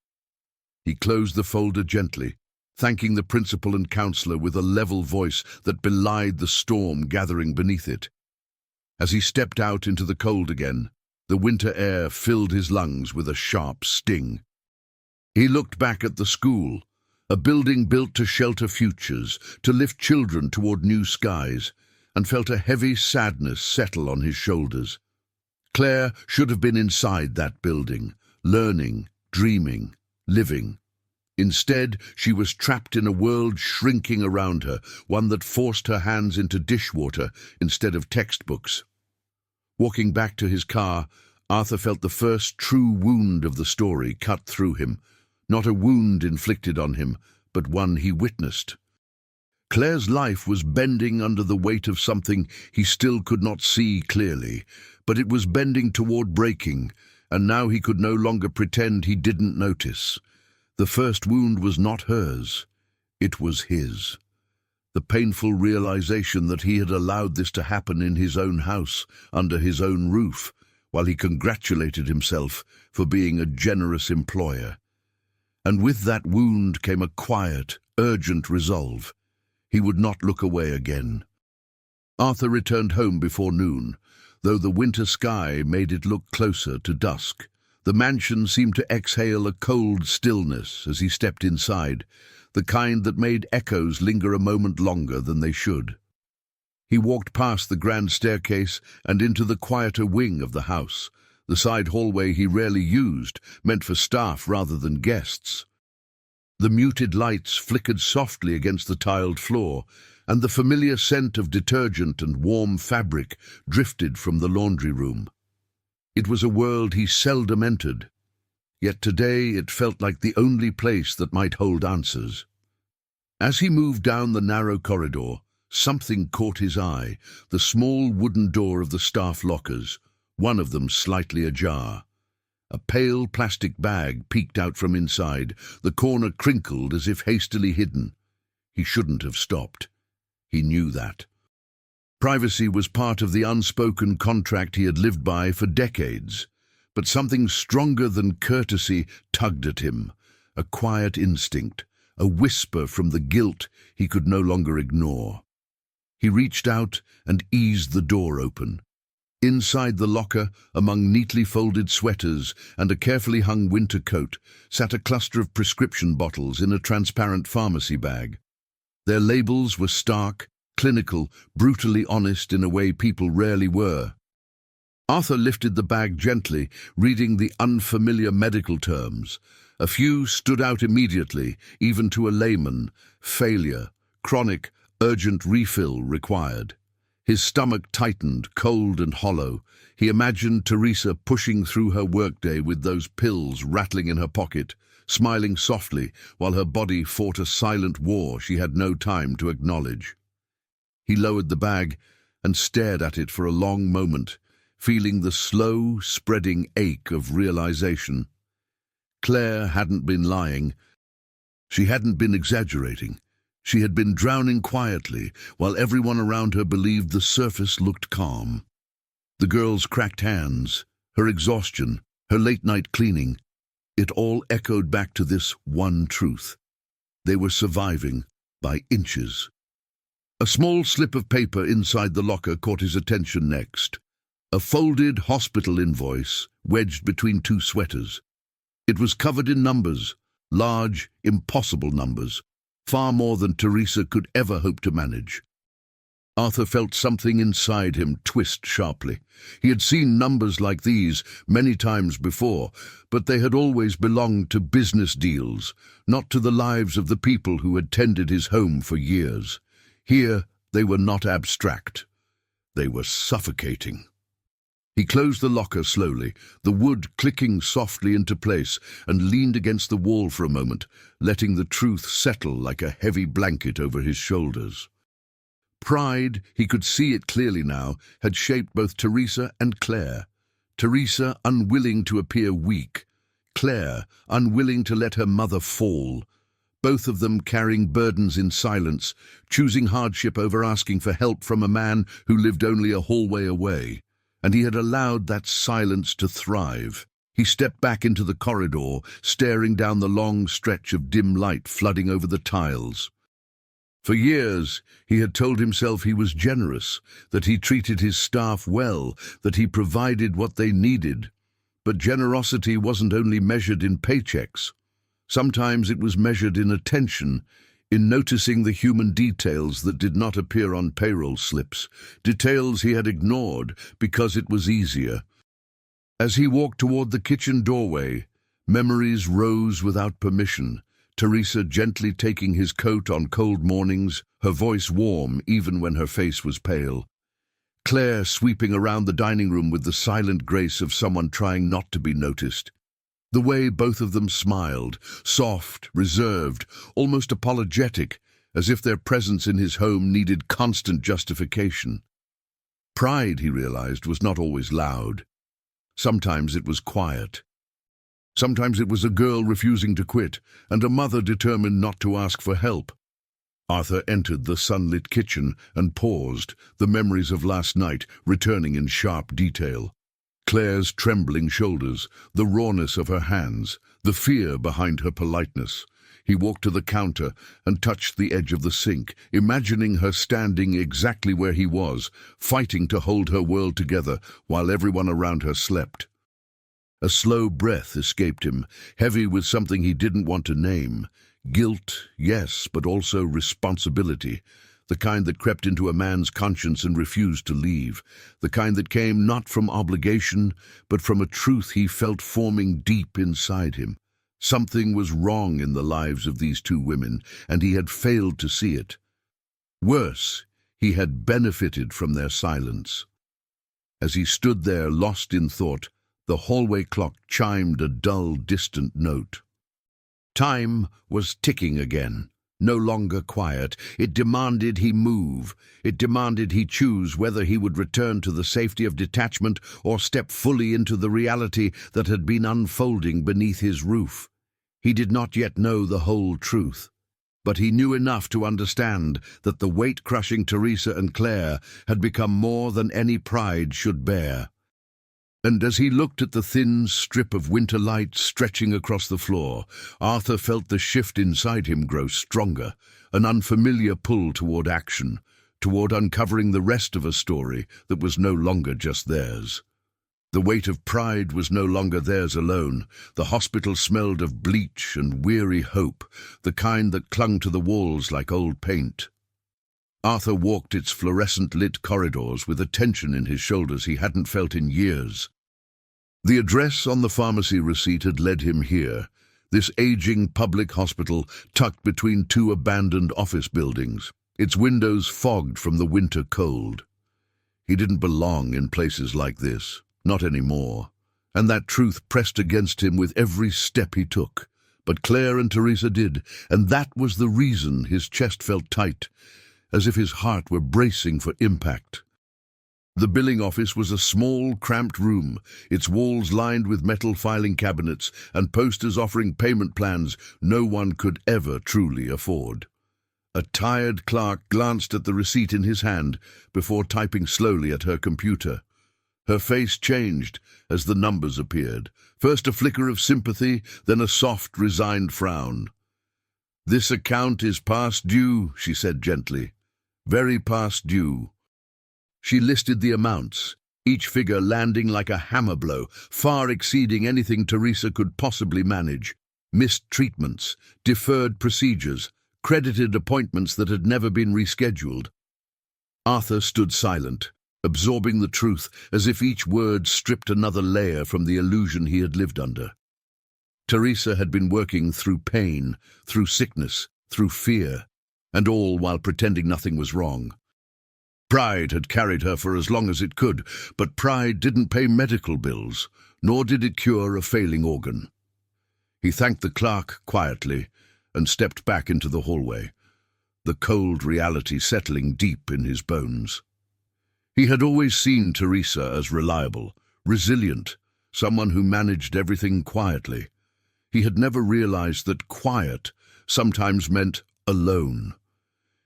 He closed the folder gently, thanking the principal and counselor with a level voice that belied the storm gathering beneath it. As he stepped out into the cold again, the winter air filled his lungs with a sharp sting. He looked back at the school, a building built to shelter futures, to lift children toward new skies, and felt a heavy sadness settle on his shoulders. Claire should have been inside that building, learning, dreaming, living. Instead, she was trapped in a world shrinking around her, one that forced her hands into dishwater instead of textbooks. Walking back to his car, Arthur felt the first true wound of the story cut through him. Not a wound inflicted on him, but one he witnessed. Claire's life was bending under the weight of something he still could not see clearly, but it was bending toward breaking, and now he could no longer pretend he didn't notice. The first wound was not hers, it was his. The painful realization that he had allowed this to happen in his own house, under his own roof, while he congratulated himself for being a generous employer. And with that wound came a quiet, urgent resolve. He would not look away again. Arthur returned home before noon, though the winter sky made it look closer to dusk. The mansion seemed to exhale a cold stillness as he stepped inside, the kind that made echoes linger a moment longer than they should. He walked past the grand staircase and into the quieter wing of the house, the side hallway he rarely used, meant for staff rather than guests. The muted lights flickered softly against the tiled floor, and the familiar scent of detergent and warm fabric drifted from the laundry room. It was a world he seldom entered, yet today it felt like the only place that might hold answers. As he moved down the narrow corridor, something caught his eye, the small wooden door of the staff lockers, one of them slightly ajar. A pale plastic bag peeked out from inside, the corner crinkled as if hastily hidden. He shouldn't have stopped. He knew that. Privacy was part of the unspoken contract he had lived by for decades, but something stronger than courtesy tugged at him, a quiet instinct, a whisper from the guilt he could no longer ignore. He reached out and eased the door open. Inside the locker, among neatly folded sweaters and a carefully hung winter coat, sat a cluster of prescription bottles in a transparent pharmacy bag. Their labels were stark, clinical, brutally honest in a way people rarely were. Arthur lifted the bag gently, reading the unfamiliar medical terms. A few stood out immediately, even to a layman: failure, chronic, urgent refill required. His stomach tightened, cold and hollow. He imagined Teresa pushing through her workday with those pills rattling in her pocket, smiling softly while her body fought a silent war she had no time to acknowledge. He lowered the bag and stared at it for a long moment, feeling the slow, spreading ache of realization. Claire hadn't been lying. She hadn't been exaggerating. She had been drowning quietly, while everyone around her believed the surface looked calm. The girl's cracked hands, her exhaustion, her late-night cleaning, it all echoed back to this one truth. They were surviving by inches. A small slip of paper inside the locker caught his attention next. A folded hospital invoice wedged between two sweaters. It was covered in numbers, large, impossible numbers, far more than Teresa could ever hope to manage. Arthur felt something inside him twist sharply. He had seen numbers like these many times before, but they had always belonged to business deals, not to the lives of the people who had tended his home for years. Here, they were not abstract. They were suffocating. He closed the locker slowly, the wood clicking softly into place, and leaned against the wall for a moment, letting the truth settle like a heavy blanket over his shoulders. Pride, he could see it clearly now, had shaped both Teresa and Claire. Teresa unwilling to appear weak, Claire unwilling to let her mother fall. Both of them carrying burdens in silence, choosing hardship over asking for help from a man who lived only a hallway away. And he had allowed that silence to thrive. He stepped back into the corridor, staring down the long stretch of dim light flooding over the tiles. For years, he had told himself he was generous, that he treated his staff well, that he provided what they needed. But generosity wasn't only measured in paychecks. Sometimes it was measured in attention, in noticing the human details that did not appear on payroll slips, details he had ignored because it was easier. As he walked toward the kitchen doorway, memories rose without permission, Teresa gently taking his coat on cold mornings, her voice warm even when her face was pale. Claire sweeping around the dining room with the silent grace of someone trying not to be noticed. The way both of them smiled, soft, reserved, almost apologetic, as if their presence in his home needed constant justification. Pride, he realized, was not always loud. Sometimes it was quiet. Sometimes it was a girl refusing to quit, and a mother determined not to ask for help. Arthur entered the sunlit kitchen and paused, the memories of last night returning in sharp detail. Claire's trembling shoulders, the rawness of her hands, the fear behind her politeness. He walked to the counter and touched the edge of the sink, imagining her standing exactly where he was, fighting to hold her world together while everyone around her slept. A slow breath escaped him, heavy with something he didn't want to name. Guilt, yes, but also responsibility. The kind that crept into a man's conscience and refused to leave. The kind that came not from obligation, but from a truth he felt forming deep inside him. Something was wrong in the lives of these two women, and he had failed to see it. Worse, he had benefited from their silence. As he stood there, lost in thought, the hallway clock chimed a dull, distant note. Time was ticking again, no longer quiet. It demanded he move. It demanded he choose whether he would return to the safety of detachment or step fully into the reality that had been unfolding beneath his roof. He did not yet know the whole truth, but he knew enough to understand that the weight crushing Teresa and Claire had become more than any pride should bear. And as he looked at the thin strip of winter light stretching across the floor, Arthur felt the shift inside him grow stronger, an unfamiliar pull toward action, toward uncovering the rest of a story that was no longer just theirs. The weight of pride was no longer theirs alone. The hospital smelled of bleach and weary hope, the kind that clung to the walls like old paint. Arthur walked its fluorescent-lit corridors with a tension in his shoulders he hadn't felt in years. The address on the pharmacy receipt had led him here, this aging public hospital tucked between two abandoned office buildings, its windows fogged from the winter cold. He didn't belong in places like this, not anymore, and that truth pressed against him with every step he took. But Claire and Teresa did, and that was the reason his chest felt tight, as if his heart were bracing for impact. The billing office was a small, cramped room, its walls lined with metal filing cabinets and posters offering payment plans no one could ever truly afford. A tired clerk glanced at the receipt in his hand before typing slowly at her computer. Her face changed as the numbers appeared, first a flicker of sympathy, then a soft, resigned frown. "This account is past due," she said gently. "Very past due." She listed the amounts, each figure landing like a hammer blow, far exceeding anything Teresa could possibly manage. Missed treatments, deferred procedures, credited appointments that had never been rescheduled. Arthur stood silent, absorbing the truth as if each word stripped another layer from the illusion he had lived under. Teresa had been working through pain, through sickness, through fear, and all while pretending nothing was wrong. Pride had carried her for as long as it could, but pride didn't pay medical bills, nor did it cure a failing organ. He thanked the clerk quietly and stepped back into the hallway, the cold reality settling deep in his bones. He had always seen Teresa as reliable, resilient, someone who managed everything quietly. He had never realized that quiet sometimes meant alone.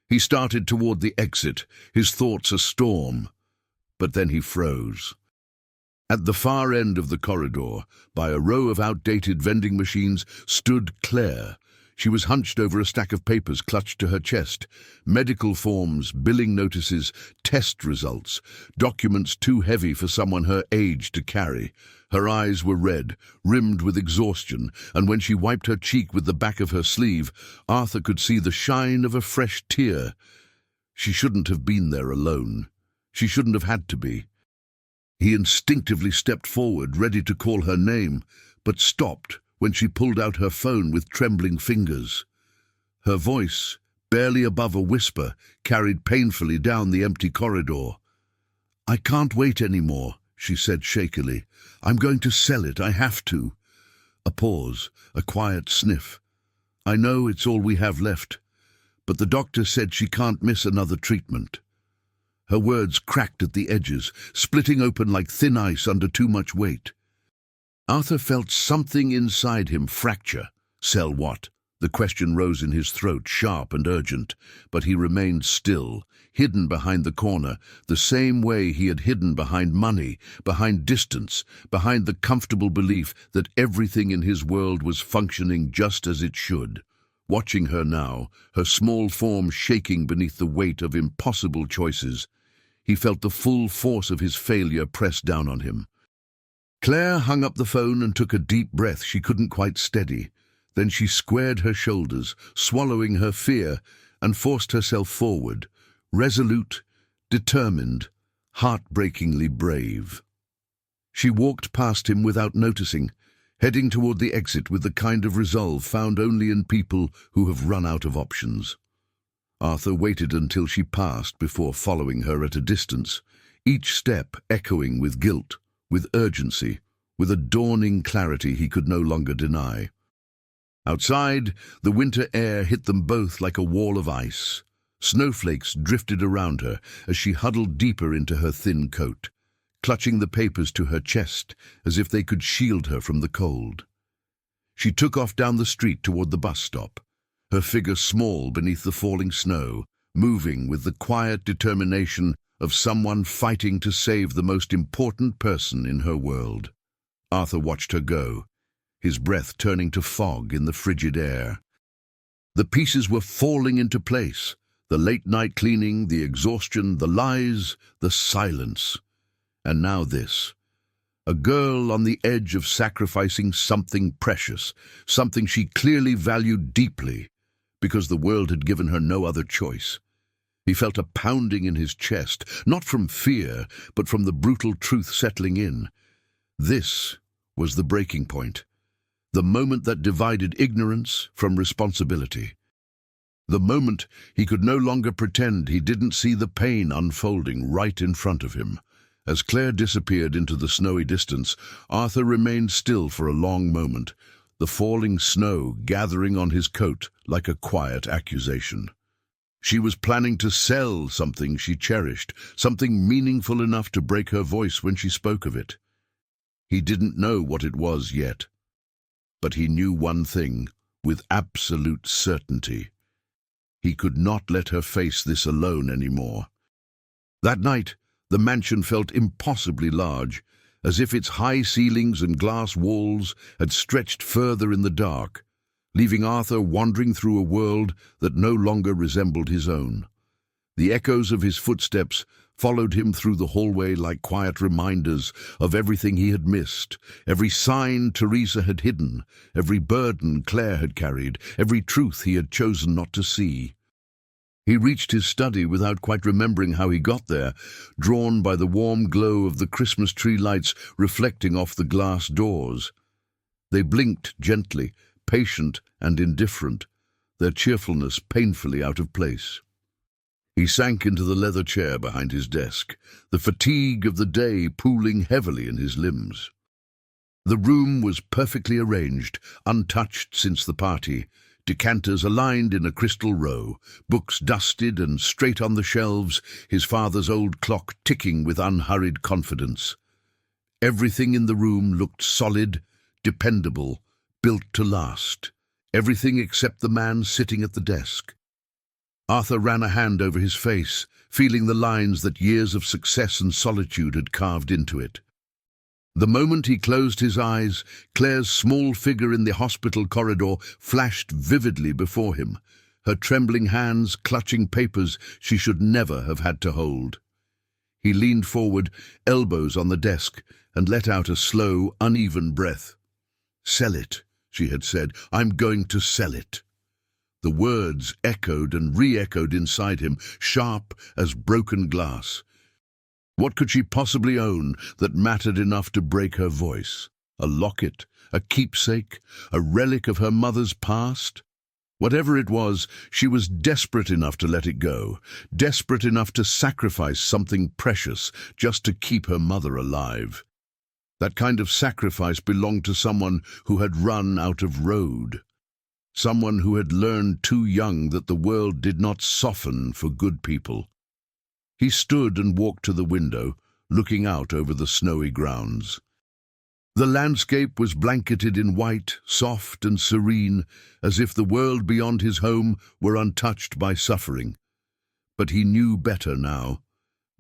He started toward the exit, his thoughts a storm, but then he froze. At the far end of the corridor, by a row of outdated vending machines, stood Claire. She was hunched over a stack of papers clutched to her chest. Medical forms, billing notices, test results, documents too heavy for someone her age to carry. Her eyes were red, rimmed with exhaustion, and when she wiped her cheek with the back of her sleeve, Arthur could see the shine of a fresh tear. She shouldn't have been there alone. She shouldn't have had to be. He instinctively stepped forward, ready to call her name, but stopped when she pulled out her phone with trembling fingers. Her voice, barely above a whisper, carried painfully down the empty corridor. "I can't wait anymore," she said shakily. "I'm going to sell it. I have to." A pause, a quiet sniff. "I know it's all we have left, but the doctor said she can't miss another treatment." Her words cracked at the edges, splitting open like thin ice under too much weight. Arthur felt something inside him fracture. Sell what? The question rose in his throat, sharp and urgent, but he remained still, hidden behind the corner, the same way he had hidden behind money, behind distance, behind the comfortable belief that everything in his world was functioning just as it should. Watching her now, her small form shaking beneath the weight of impossible choices, he felt the full force of his failure press down on him. Claire hung up the phone and took a deep breath she couldn't quite steady. Then she squared her shoulders, swallowing her fear, and forced herself forward, resolute, determined, heartbreakingly brave. She walked past him without noticing, heading toward the exit with the kind of resolve found only in people who have run out of options. Arthur waited until she passed before following her at a distance, each step echoing with guilt, with urgency, with a dawning clarity he could no longer deny. Outside, the winter air hit them both like a wall of ice. Snowflakes drifted around her as she huddled deeper into her thin coat, clutching the papers to her chest as if they could shield her from the cold. She took off down the street toward the bus stop, her figure small beneath the falling snow, moving with the quiet determination of someone fighting to save the most important person in her world. Arthur watched her go, his breath turning to fog in the frigid air. The pieces were falling into place, the late-night cleaning, the exhaustion, the lies, the silence. And now this. A girl on the edge of sacrificing something precious, something she clearly valued deeply, because the world had given her no other choice. He felt a pounding in his chest, not from fear, but from the brutal truth settling in. This was the breaking point. The moment that divided ignorance from responsibility. The moment he could no longer pretend he didn't see the pain unfolding right in front of him. As Claire disappeared into the snowy distance, Arthur remained still for a long moment, the falling snow gathering on his coat like a quiet accusation. She was planning to sell something she cherished, something meaningful enough to break her voice when she spoke of it. He didn't know what it was yet. But he knew one thing, with absolute certainty. He could not let her face this alone anymore. That night, the mansion felt impossibly large, as if its high ceilings and glass walls had stretched further in the dark, leaving Arthur wandering through a world that no longer resembled his own. The echoes of his footsteps followed him through the hallway like quiet reminders of everything he had missed, every sign Teresa had hidden, every burden Claire had carried, every truth he had chosen not to see. He reached his study without quite remembering how he got there, drawn by the warm glow of the Christmas tree lights reflecting off the glass doors. They blinked gently, patient and indifferent, their cheerfulness painfully out of place. He sank into the leather chair behind his desk, the fatigue of the day pooling heavily in his limbs. The room was perfectly arranged, untouched since the party, decanters aligned in a crystal row, books dusted and straight on the shelves, his father's old clock ticking with unhurried confidence. Everything in the room looked solid, dependable, built to last. Everything except the man sitting at the desk. Arthur ran a hand over his face, feeling the lines that years of success and solitude had carved into it. The moment he closed his eyes, Claire's small figure in the hospital corridor flashed vividly before him, her trembling hands clutching papers she should never have had to hold. He leaned forward, elbows on the desk, and let out a slow, uneven breath. "Sell it," she had said. "I'm going to sell it." The words echoed and re-echoed inside him, sharp as broken glass. What could she possibly own that mattered enough to break her voice? a locket, a keepsake, a relic of her mother's past? Whatever it was, she was desperate enough to let it go, desperate enough to sacrifice something precious just to keep her mother alive. That kind of sacrifice belonged to someone who had run out of road, someone who had learned too young that the world did not soften for good people. He stood and walked to the window, looking out over the snowy grounds. The landscape was blanketed in white, soft and serene, as if the world beyond his home were untouched by suffering. But he knew better now.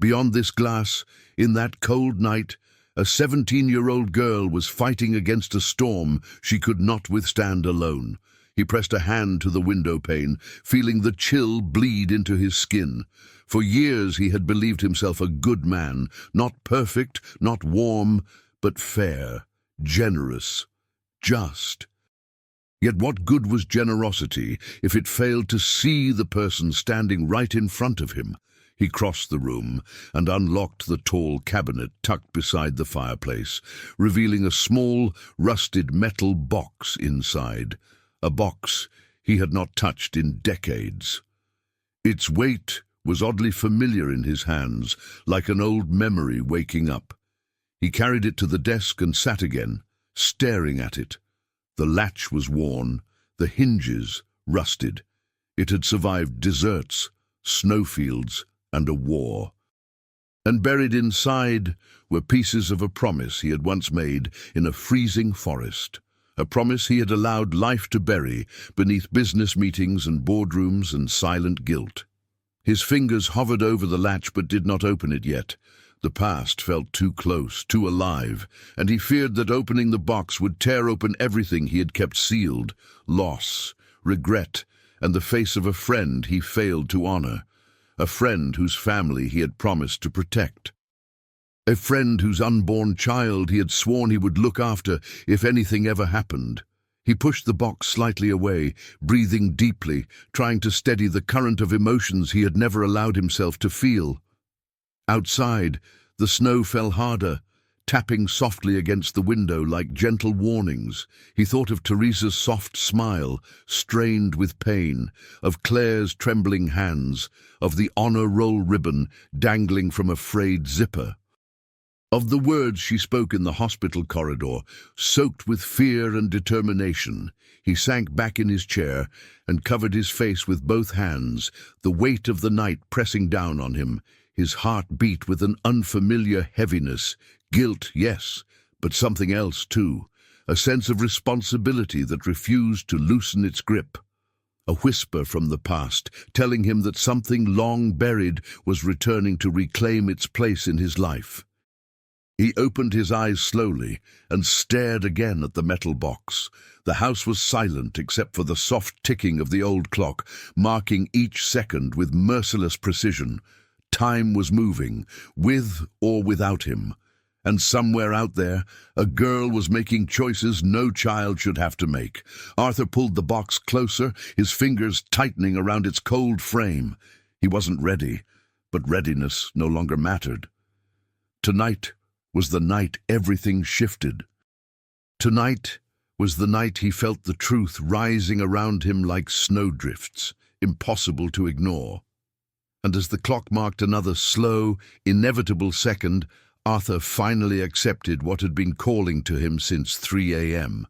Beyond this glass, in that cold night, a 17-year-old girl was fighting against a storm she could not withstand alone. He pressed a hand to the window pane, feeling the chill bleed into his skin. For years he had believed himself a good man, not perfect, not warm, but fair, generous, just. Yet what good was generosity if it failed to see the person standing right in front of him? He crossed the room and unlocked the tall cabinet tucked beside the fireplace, revealing a small, rusted metal box inside, a box he had not touched in decades. Its weight was oddly familiar in his hands, like an old memory waking up. He carried it to the desk and sat again, staring at it. The latch was worn, the hinges rusted. It had survived deserts, snowfields, and a war. And buried inside were pieces of a promise he had once made in a freezing forest, a promise he had allowed life to bury beneath business meetings and boardrooms and silent guilt. His fingers hovered over the latch but did not open it yet. The past felt too close, too alive, and he feared that opening the box would tear open everything he had kept sealed: loss, regret, and the face of a friend he failed to honor, a friend whose family he had promised to protect, a friend whose unborn child he had sworn he would look after if anything ever happened. He pushed the box slightly away, breathing deeply, trying to steady the current of emotions he had never allowed himself to feel. Outside, the snow fell harder, tapping softly against the window like gentle warnings. He thought of Teresa's soft smile, strained with pain, of Claire's trembling hands, of the honor roll ribbon dangling from a frayed zipper, of the words she spoke in the hospital corridor, soaked with fear and determination. He sank back in his chair and covered his face with both hands, the weight of the night pressing down on him. His heart beat with an unfamiliar heaviness. Guilt, yes, but something else too. A sense of responsibility that refused to loosen its grip. A whisper from the past, telling him that something long buried was returning to reclaim its place in his life. He opened his eyes slowly and stared again at the metal box. The house was silent except for the soft ticking of the old clock, marking each second with merciless precision. Time was moving, with or without him. And somewhere out there, a girl was making choices no child should have to make. Arthur pulled the box closer, his fingers tightening around its cold frame. He wasn't ready, but readiness no longer mattered. Tonight was the night everything shifted. Tonight was the night he felt the truth rising around him like snowdrifts, impossible to ignore. And as the clock marked another slow, inevitable second, Arthur finally accepted what had been calling to him since 3 a.m.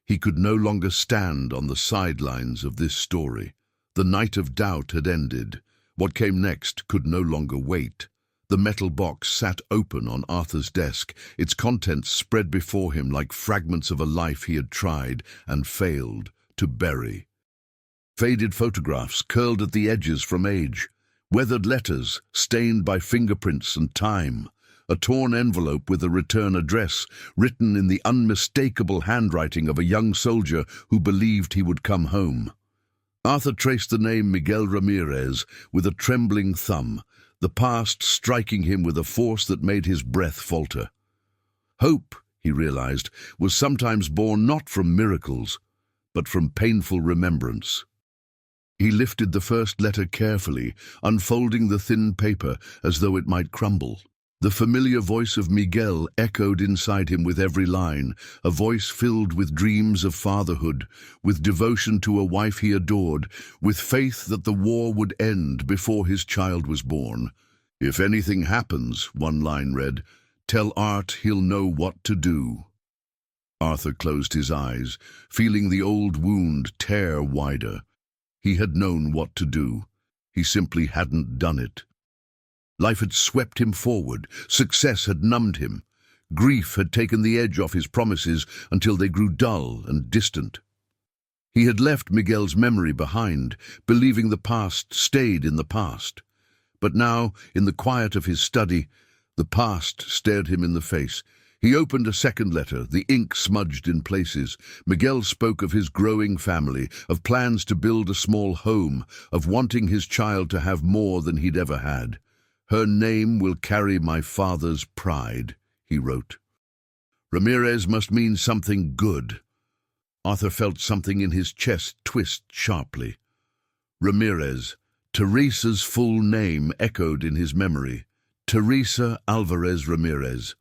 He could no longer stand on the sidelines of this story. The night of doubt had ended. What came next could no longer wait. The metal box sat open on Arthur's desk, its contents spread before him like fragments of a life he had tried and failed to bury. Faded photographs curled at the edges from age, weathered letters stained by fingerprints and time, a torn envelope with a return address written in the unmistakable handwriting of a young soldier who believed he would come home. Arthur traced the name Miguel Ramirez with a trembling thumb, the past striking him with a force that made his breath falter. Hope, he realized, was sometimes born not from miracles, but from painful remembrance. He lifted the first letter carefully, unfolding the thin paper as though it might crumble. The familiar voice of Miguel echoed inside him with every line, a voice filled with dreams of fatherhood, with devotion to a wife he adored, with faith that the war would end before his child was born. "If anything happens," one line read, "tell Art he'll know what to do." Arthur closed his eyes, feeling the old wound tear wider. He had known what to do. He simply hadn't done it. Life had swept him forward. Success had numbed him. Grief had taken the edge off his promises until they grew dull and distant. He had left Miguel's memory behind, believing the past stayed in the past. But now, in the quiet of his study, the past stared him in the face. He opened a second letter, the ink smudged in places. Miguel spoke of his growing family, of plans to build a small home, of wanting his child to have more than he'd ever had. "Her name will carry my father's pride," he wrote. Ramirez must mean something good. Arthur felt something in his chest twist sharply. Ramirez. Teresa's full name echoed in his memory. Teresa Alvarez Ramirez.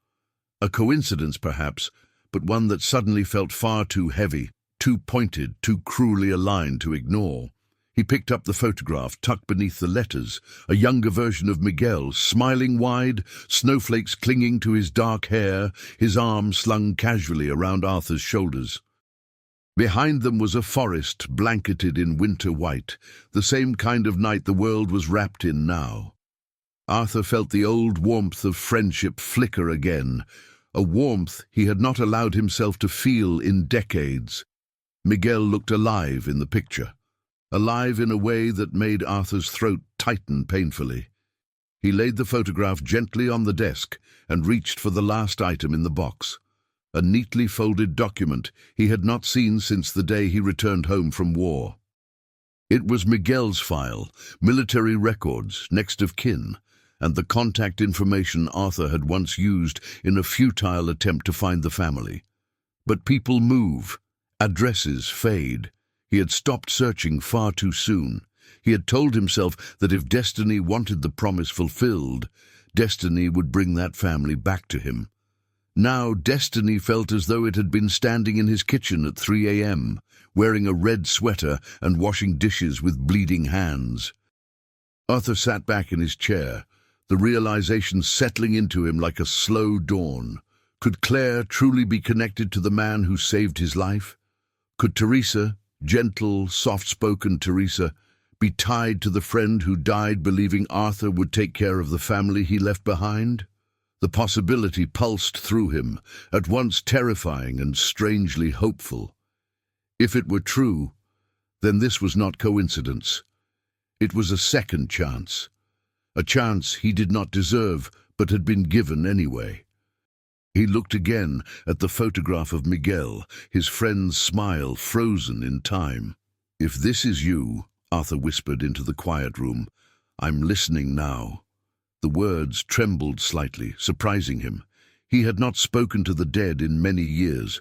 A coincidence, perhaps, but one that suddenly felt far too heavy, too pointed, too cruelly aligned to ignore. He picked up the photograph tucked beneath the letters, a younger version of Miguel, smiling wide, snowflakes clinging to his dark hair, his arm slung casually around Arthur's shoulders. Behind them was a forest blanketed in winter white, the same kind of night the world was wrapped in now. Arthur felt the old warmth of friendship flicker again, a warmth he had not allowed himself to feel in decades. Miguel looked alive in the picture. Alive in a way that made Arthur's throat tighten painfully. He laid the photograph gently on the desk and reached for the last item in the box, a neatly folded document he had not seen since the day he returned home from war. It was Miguel's file, military records, next of kin, and the contact information Arthur had once used in a futile attempt to find the family. But people move, addresses fade. He had stopped searching far too soon. He had told himself that if destiny wanted the promise fulfilled, destiny would bring that family back to him. Now destiny felt as though it had been standing in his kitchen at 3 a.m., wearing a red sweater and washing dishes with bleeding hands. Arthur sat back in his chair, the realization settling into him like a slow dawn. Could Claire truly be connected to the man who saved his life? Could Teresa, gentle, soft-spoken Teresa, be tied to the friend who died believing Arthur would take care of the family he left behind? The possibility pulsed through him, at once terrifying and strangely hopeful. If it were true, then this was not coincidence. It was a second chance. A chance he did not deserve, but had been given anyway. He looked again at the photograph of Miguel, his friend's smile frozen in time. "If this is you," Arthur whispered into the quiet room, "I'm listening now." The words trembled slightly, surprising him. He had not spoken to the dead in many years,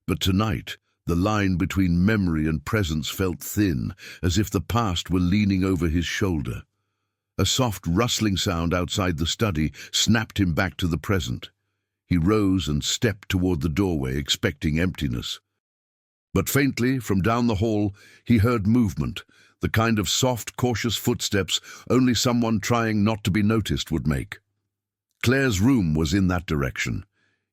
but tonight the line between memory and presence felt thin, as if the past were leaning over his shoulder. A soft rustling sound outside the study snapped him back to the present. He rose and stepped toward the doorway, expecting emptiness. But faintly, from down the hall, he heard movement, the kind of soft, cautious footsteps only someone trying not to be noticed would make. Claire's room was in that direction.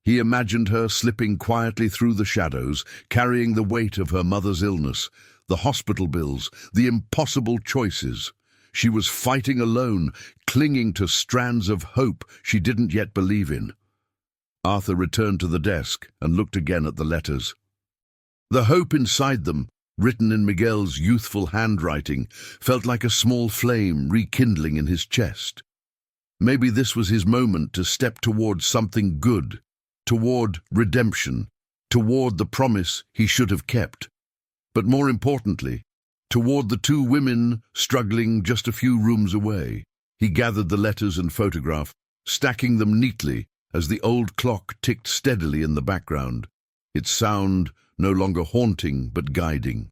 He imagined her slipping quietly through the shadows, carrying the weight of her mother's illness, the hospital bills, the impossible choices. She was fighting alone, clinging to strands of hope she didn't yet believe in. Arthur returned to the desk and looked again at the letters. The hope inside them, written in Miguel's youthful handwriting, felt like a small flame rekindling in his chest. Maybe this was his moment to step toward something good, toward redemption, toward the promise he should have kept. But more importantly, toward the two women struggling just a few rooms away. He gathered the letters and photograph, stacking them neatly as the old clock ticked steadily in the background, its sound no longer haunting but guiding.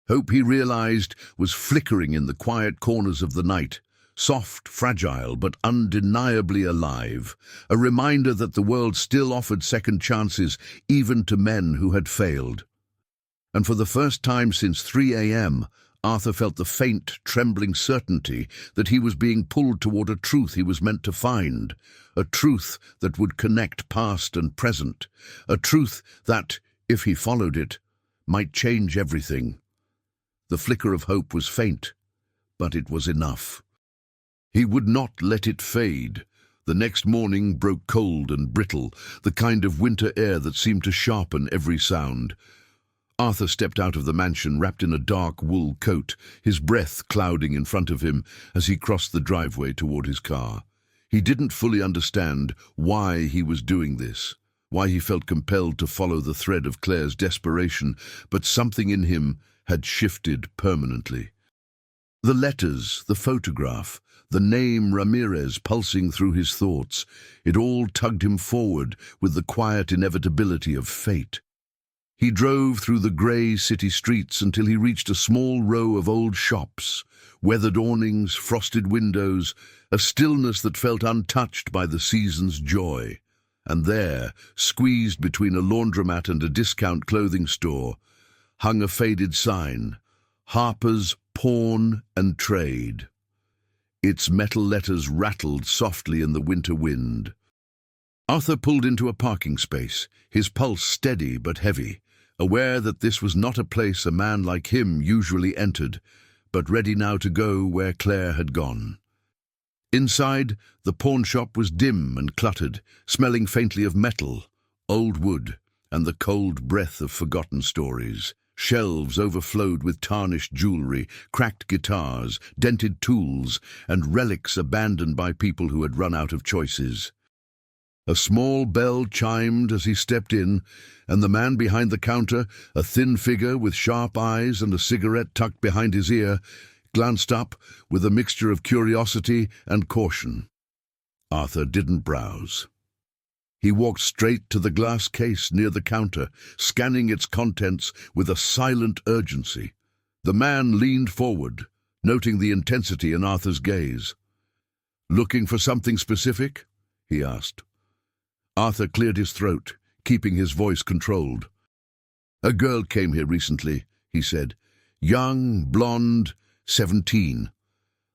Hope, he realized, was flickering in the quiet corners of the night, soft, fragile, but undeniably alive, a reminder that the world still offered second chances even to men who had failed. And for the first time since 3 a.m., Arthur felt the faint, trembling certainty that he was being pulled toward a truth he was meant to find, a truth that would connect past and present, a truth that, if he followed it, might change everything. The flicker of hope was faint, but it was enough. He would not let it fade. The next morning broke cold and brittle, the kind of winter air that seemed to sharpen every sound. Arthur stepped out of the mansion wrapped in a dark wool coat, his breath clouding in front of him as he crossed the driveway toward his car. He didn't fully understand why he was doing this, why he felt compelled to follow the thread of Claire's desperation, but something in him had shifted permanently. The letters, the photograph, the name Ramirez pulsing through his thoughts, it all tugged him forward with the quiet inevitability of fate. He drove through the grey city streets until he reached a small row of old shops, weathered awnings, frosted windows, a stillness that felt untouched by the season's joy. And there, squeezed between a laundromat and a discount clothing store, hung a faded sign, Harper's Pawn and Trade. Its metal letters rattled softly in the winter wind. Arthur pulled into a parking space, his pulse steady but heavy, aware that this was not a place a man like him usually entered, but ready now to go where Claire had gone. Inside, the pawnshop was dim and cluttered, smelling faintly of metal, old wood, and the cold breath of forgotten stories. Shelves overflowed with tarnished jewelry, cracked guitars, dented tools, and relics abandoned by people who had run out of choices. A small bell chimed as he stepped in, and the man behind the counter, a thin figure with sharp eyes and a cigarette tucked behind his ear, glanced up with a mixture of curiosity and caution. Arthur didn't browse. He walked straight to the glass case near the counter, scanning its contents with a silent urgency. The man leaned forward, noting the intensity in Arthur's gaze. "Looking for something specific?" he asked. Arthur cleared his throat, keeping his voice controlled. "A girl came here recently," he said. "Young, blonde, 17.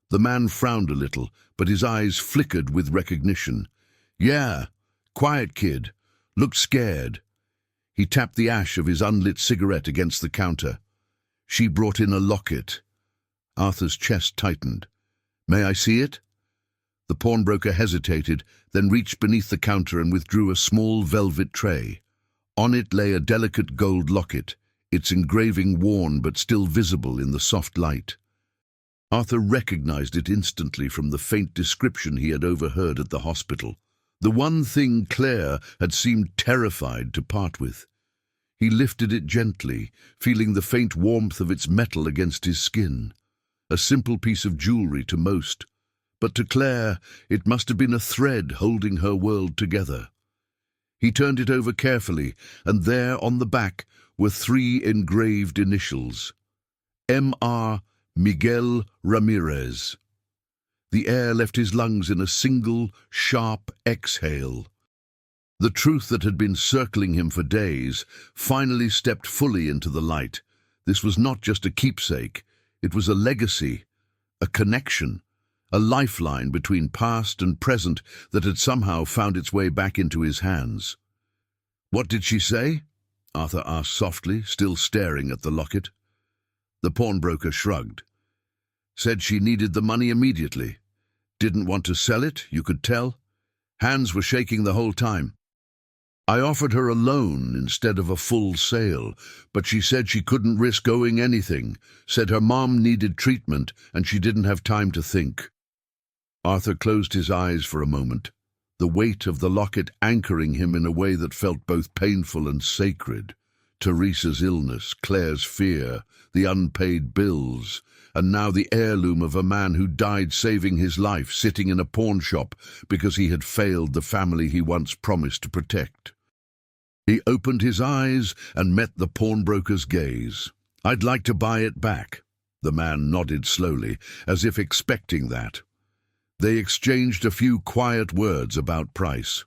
The man frowned a little, but his eyes flickered with recognition. "Yeah, quiet kid. Looked scared." He tapped the ash of his unlit cigarette against the counter. "She brought in a locket." Arthur's chest tightened. "May I see it?" The pawnbroker hesitated, then reached beneath the counter and withdrew a small velvet tray. On it lay a delicate gold locket, its engraving worn but still visible in the soft light. Arthur recognized it instantly from the faint description he had overheard at the hospital, the one thing Claire had seemed terrified to part with. He lifted it gently, feeling the faint warmth of its metal against his skin. A simple piece of jewelry to most, but to Claire it must have been a thread holding her world together. He turned it over carefully, and there on the back were 3 engraved initials. M.R. Miguel Ramirez. The air left his lungs in a single, sharp exhale. The truth that had been circling him for days finally stepped fully into the light. This was not just a keepsake, it was a legacy, a connection, a lifeline between past and present that had somehow found its way back into his hands. "What did she say?" Arthur asked softly, still staring at the locket. The pawnbroker shrugged. "Said she needed the money immediately. Didn't want to sell it, you could tell. Hands were shaking the whole time. I offered her a loan instead of a full sale, but she said she couldn't risk owing anything, said her mom needed treatment and she didn't have time to think." Arthur closed his eyes for a moment, the weight of the locket anchoring him in a way that felt both painful and sacred. Teresa's illness, Claire's fear, the unpaid bills, and now the heirloom of a man who died saving his life sitting in a pawnshop because he had failed the family he once promised to protect. He opened his eyes and met the pawnbroker's gaze. "I'd like to buy it back." The man nodded slowly, as if expecting that. They exchanged a few quiet words about price.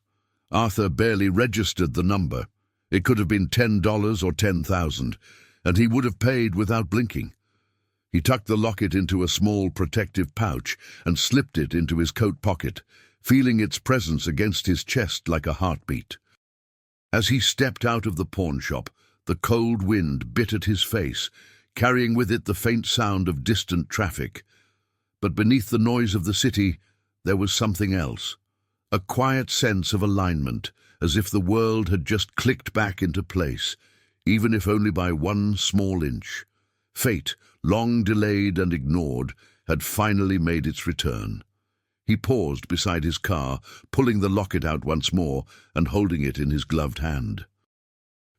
Arthur barely registered the number. It could have been $10 or 10,000, and he would have paid without blinking. He tucked the locket into a small protective pouch and slipped it into his coat pocket, feeling its presence against his chest like a heartbeat. As he stepped out of the pawn shop, the cold wind bit at his face, carrying with it the faint sound of distant traffic. But beneath the noise of the city, there was something else. A quiet sense of alignment, as if the world had just clicked back into place, even if only by one small inch. Fate, long delayed and ignored, had finally made its return. He paused beside his car, pulling the locket out once more and holding it in his gloved hand.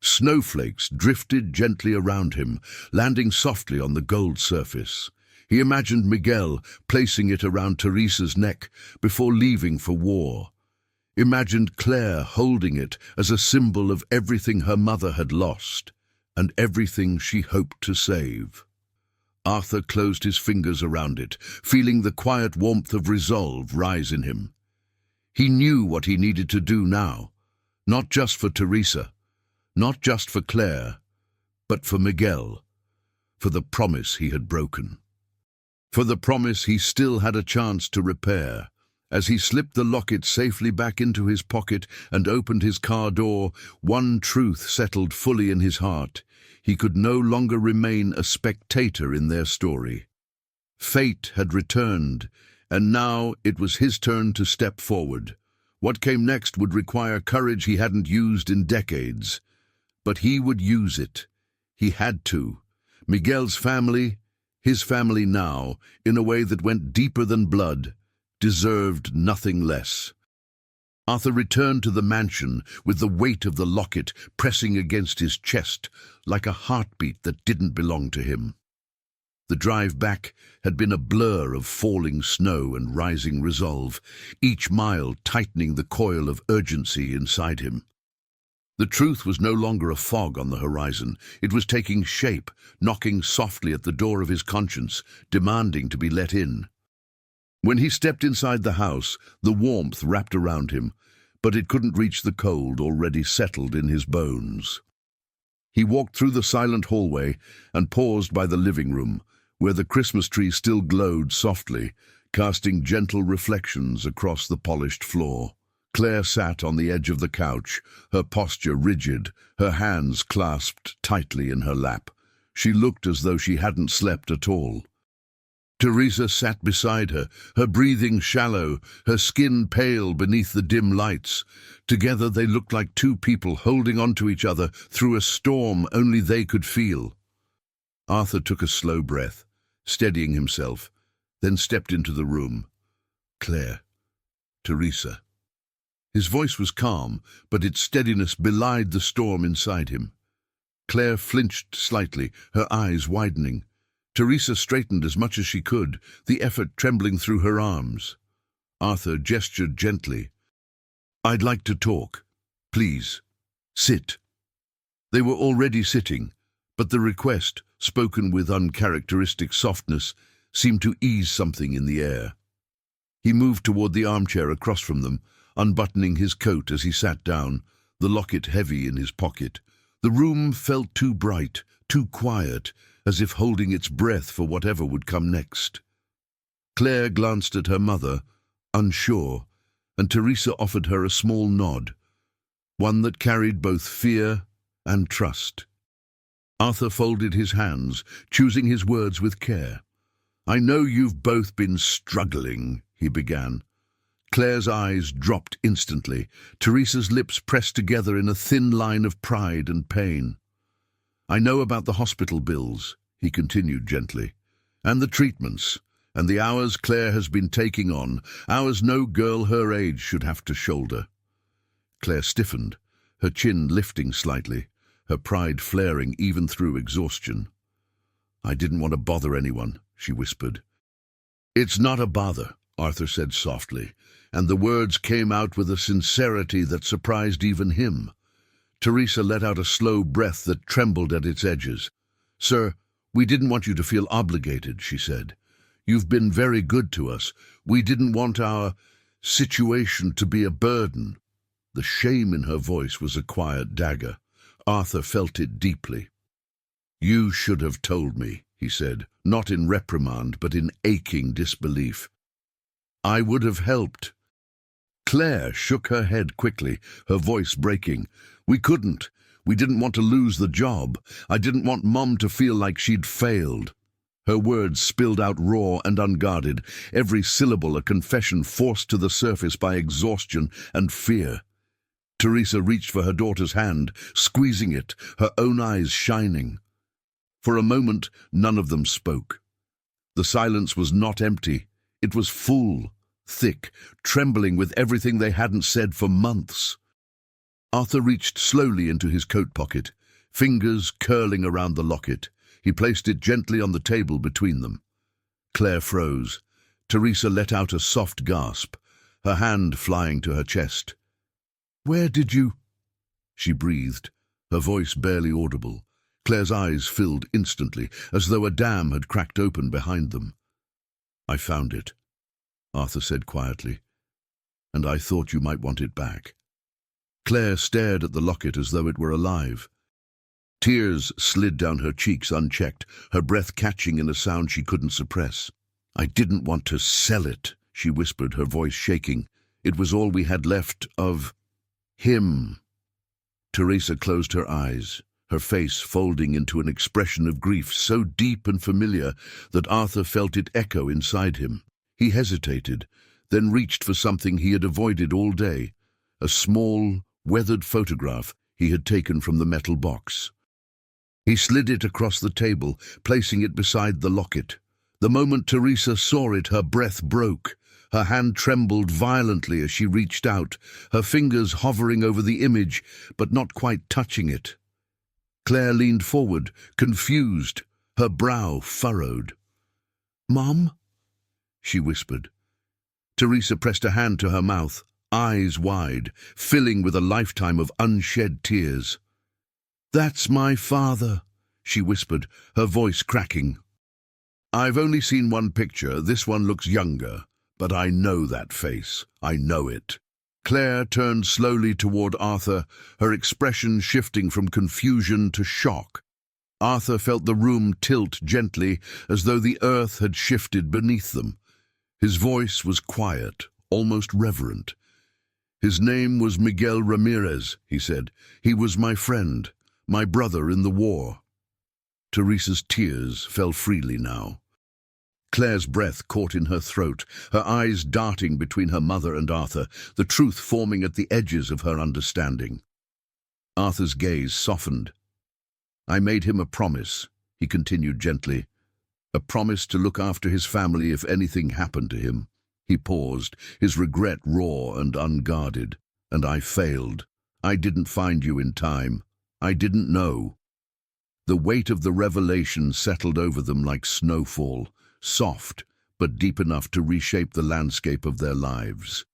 Snowflakes drifted gently around him, landing softly on the gold surface. He imagined Miguel placing it around Teresa's neck before leaving for war. Imagined Claire holding it as a symbol of everything her mother had lost and everything she hoped to save. Arthur closed his fingers around it, feeling the quiet warmth of resolve rise in him. He knew what he needed to do now, not just for Teresa, not just for Claire, but for Miguel, for the promise he had broken. For the promise he still had a chance to repair. As he slipped the locket safely back into his pocket and opened his car door, one truth settled fully in his heart. He could no longer remain a spectator in their story. Fate had returned, and now it was his turn to step forward. What came next would require courage he hadn't used in decades. But he would use it. He had to. Miguel's family, his family now, in a way that went deeper than blood, deserved nothing less. Arthur returned to the mansion with the weight of the locket pressing against his chest like a heartbeat that didn't belong to him. The drive back had been a blur of falling snow and rising resolve, each mile tightening the coil of urgency inside him. The truth was no longer a fog on the horizon. It was taking shape, knocking softly at the door of his conscience, demanding to be let in. When he stepped inside the house, the warmth wrapped around him, but it couldn't reach the cold already settled in his bones. He walked through the silent hallway and paused by the living room, where the Christmas tree still glowed softly, casting gentle reflections across the polished floor. Claire sat on the edge of the couch, her posture rigid, her hands clasped tightly in her lap. She looked as though she hadn't slept at all. Teresa sat beside her, her breathing shallow, her skin pale beneath the dim lights. Together they looked like two people holding on to each other through a storm only they could feel. Arthur took a slow breath, steadying himself, then stepped into the room. Claire. Teresa. His voice was calm, but its steadiness belied the storm inside him. Claire flinched slightly, her eyes widening. Teresa straightened as much as she could, the effort trembling through her arms. Arthur gestured gently. "I'd like to talk. Please. Sit." They were already sitting, but the request, spoken with uncharacteristic softness, seemed to ease something in the air. He moved toward the armchair across from them, unbuttoning his coat as he sat down, the locket heavy in his pocket. The room felt too bright, too quiet, as if holding its breath for whatever would come next. Claire glanced at her mother, unsure, and Teresa offered her a small nod, one that carried both fear and trust. Arthur folded his hands, choosing his words with care. "I know you've both been struggling," he began. Claire's eyes dropped instantly. Teresa's lips pressed together in a thin line of pride and pain. "I know about the hospital bills," he continued gently, "and the treatments, and the hours Claire has been taking on, hours no girl her age should have to shoulder." Claire stiffened, her chin lifting slightly, her pride flaring even through exhaustion. "I didn't want to bother anyone," she whispered. "It's not a bother," Arthur said softly, and the words came out with a sincerity that surprised even him. Teresa let out a slow breath that trembled at its edges. "Sir, we didn't want you to feel obligated," she said. You've been very good to us. We didn't want our situation to be a burden." The shame in her voice was a quiet dagger. Arthur felt it deeply. "You should have told me," he said, not in reprimand, but in aching disbelief. "I would have helped." Claire shook her head quickly, her voice breaking. "We couldn't. We didn't want to lose the job. I didn't want Mom to feel like she'd failed." Her words spilled out raw and unguarded, every syllable a confession forced to the surface by exhaustion and fear. Teresa reached for her daughter's hand, squeezing it, her own eyes shining. For a moment, none of them spoke. The silence was not empty. It was full, thick, trembling with everything they hadn't said for months. Arthur reached slowly into his coat pocket, fingers curling around the locket. He placed it gently on the table between them. Claire froze. Teresa let out a soft gasp, her hand flying to her chest. "Where did you—" she breathed, her voice barely audible. Claire's eyes filled instantly, as though a dam had cracked open behind them. "I found it," Arthur said quietly, "and I thought you might want it back." Claire stared at the locket as though it were alive. Tears slid down her cheeks unchecked, her breath catching in a sound she couldn't suppress. "I didn't want to sell it," she whispered, her voice shaking. "It was all we had left of him." Teresa closed her eyes, her face folding into an expression of grief so deep and familiar that Arthur felt it echo inside him. He hesitated, then reached for something he had avoided all day, a small, weathered photograph he had taken from the metal box. He slid it across the table, placing it beside the locket. The moment Teresa saw it, her breath broke. Her hand trembled violently as she reached out, her fingers hovering over the image, but not quite touching it. Claire leaned forward, confused, her brow furrowed. "Mom?" she whispered. Teresa pressed a hand to her mouth, eyes wide, filling with a lifetime of unshed tears. "That's my father," she whispered, her voice cracking. "I've only seen one picture. This one looks younger, but I know that face. I know it." Claire turned slowly toward Arthur, her expression shifting from confusion to shock. Arthur felt the room tilt gently, as though the earth had shifted beneath them. His voice was quiet, almost reverent. "His name was Miguel Ramirez," he said. "He was my friend, my brother in the war." Teresa's tears fell freely now. Claire's breath caught in her throat, her eyes darting between her mother and Arthur, the truth forming at the edges of her understanding. Arthur's gaze softened. "I made him a promise," he continued gently. "A promise to look after his family if anything happened to him." He paused, his regret raw and unguarded. "And I failed. I didn't find you in time. I didn't know." The weight of the revelation settled over them like snowfall, soft, but deep enough to reshape the landscape of their lives.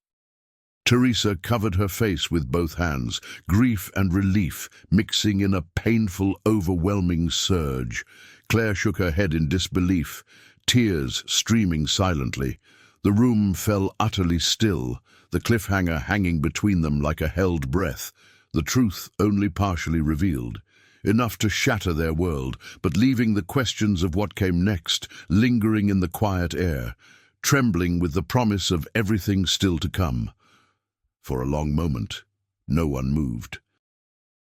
Teresa covered her face with both hands, grief and relief mixing in a painful, overwhelming surge. Claire shook her head in disbelief, tears streaming silently. The room fell utterly still, the cliffhanger hanging between them like a held breath, the truth only partially revealed. Enough to shatter their world, but leaving the questions of what came next lingering in the quiet air, trembling with the promise of everything still to come. For a long moment, no one moved.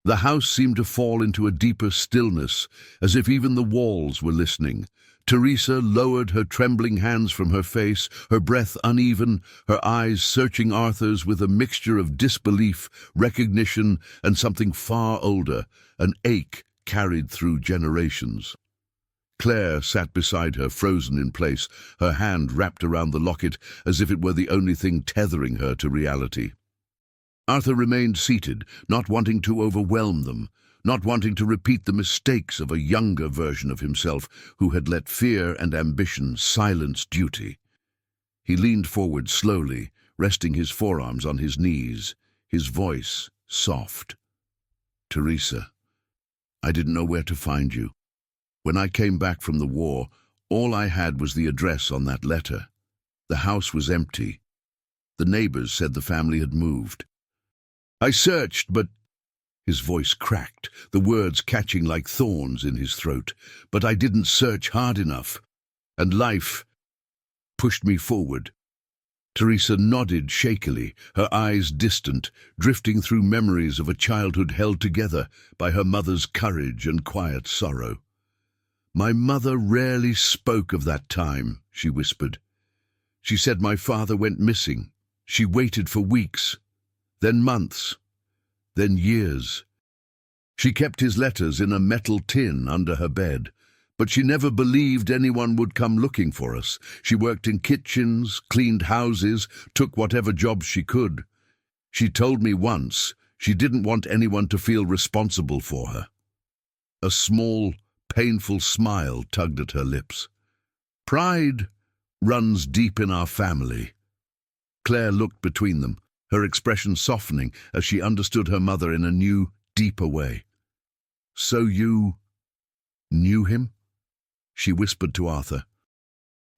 The house seemed to fall into a deeper stillness, as if even the walls were listening. Teresa lowered her trembling hands from her face, her breath uneven, her eyes searching Arthur's with a mixture of disbelief, recognition, and something far older, an ache carried through generations. Claire sat beside her, frozen in place, her hand wrapped around the locket as if it were the only thing tethering her to reality. Arthur remained seated, not wanting to overwhelm them, not wanting to repeat the mistakes of a younger version of himself who had let fear and ambition silence duty. He leaned forward slowly, resting his forearms on his knees, his voice soft. "Teresa, I didn't know where to find you. When I came back from the war, All I had was the address on that letter. The house was empty. The neighbors said the family had moved. I searched, but... His voice cracked, the words catching like thorns in his throat. But I didn't search hard enough. And life pushed me forward. Teresa nodded shakily, her eyes distant, drifting through memories of a childhood held together by her mother's courage and quiet sorrow. My mother rarely spoke of that time, she whispered. She said my father went missing. She waited for weeks, then months, then years. She kept his letters in a metal tin under her bed, but she never believed anyone would come looking for us. She worked in kitchens, cleaned houses, took whatever jobs she could. She told me once she didn't want anyone to feel responsible for her. A small, painful smile tugged at her lips. Pride runs deep in our family. Claire looked between them, her expression softening as she understood her mother in a new, deeper way. So you knew him? She whispered to Arthur.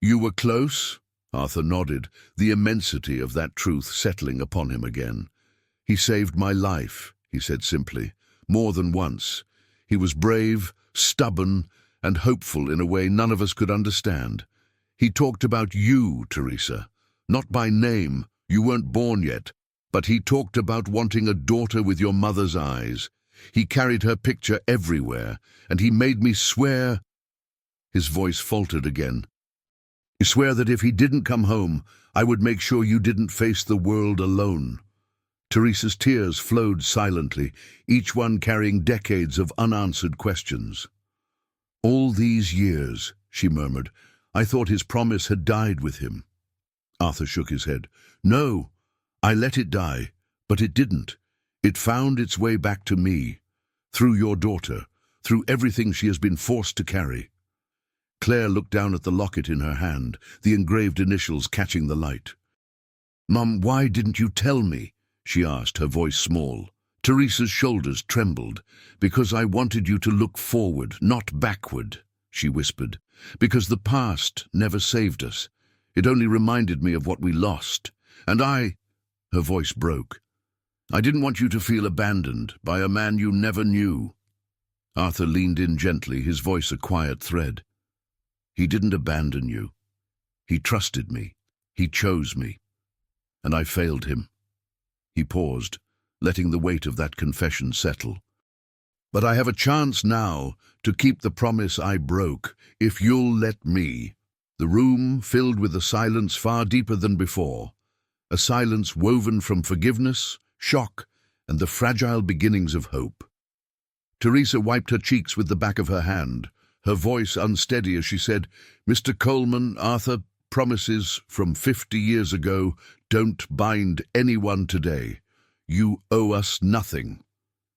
You were close? Arthur nodded, the immensity of that truth settling upon him again. He saved my life, he said simply, more than once. He was brave, stubborn, and hopeful in a way none of us could understand. He talked about you, Teresa. Not by name, you weren't born yet, but he talked about wanting a daughter with your mother's eyes. He carried her picture everywhere, and he made me swear... His voice faltered again. You swear that if he didn't come home, I would make sure you didn't face the world alone. Teresa's tears flowed silently, each one carrying decades of unanswered questions. All these years, she murmured, I thought his promise had died with him. Arthur shook his head. No, I let it die, but it didn't. It found its way back to me, through your daughter, through everything she has been forced to carry. Claire looked down at the locket in her hand, the engraved initials catching the light. Mum, why didn't you tell me? She asked, her voice small. Teresa's shoulders trembled. Because I wanted you to look forward, not backward, she whispered. Because the past never saved us. It only reminded me of what we lost. And her voice broke. I didn't want you to feel abandoned by a man you never knew. Arthur leaned in gently, his voice a quiet thread. He didn't abandon you. He trusted me. He chose me. And I failed him. He paused, letting the weight of that confession settle. But I have a chance now to keep the promise I broke, if you'll let me. The room filled with a silence far deeper than before, a silence woven from forgiveness, shock, and the fragile beginnings of hope. Teresa wiped her cheeks with the back of her hand, her voice unsteady as she said, Mr. Coleman, Arthur, promises from 50 years ago don't bind anyone today. You owe us nothing.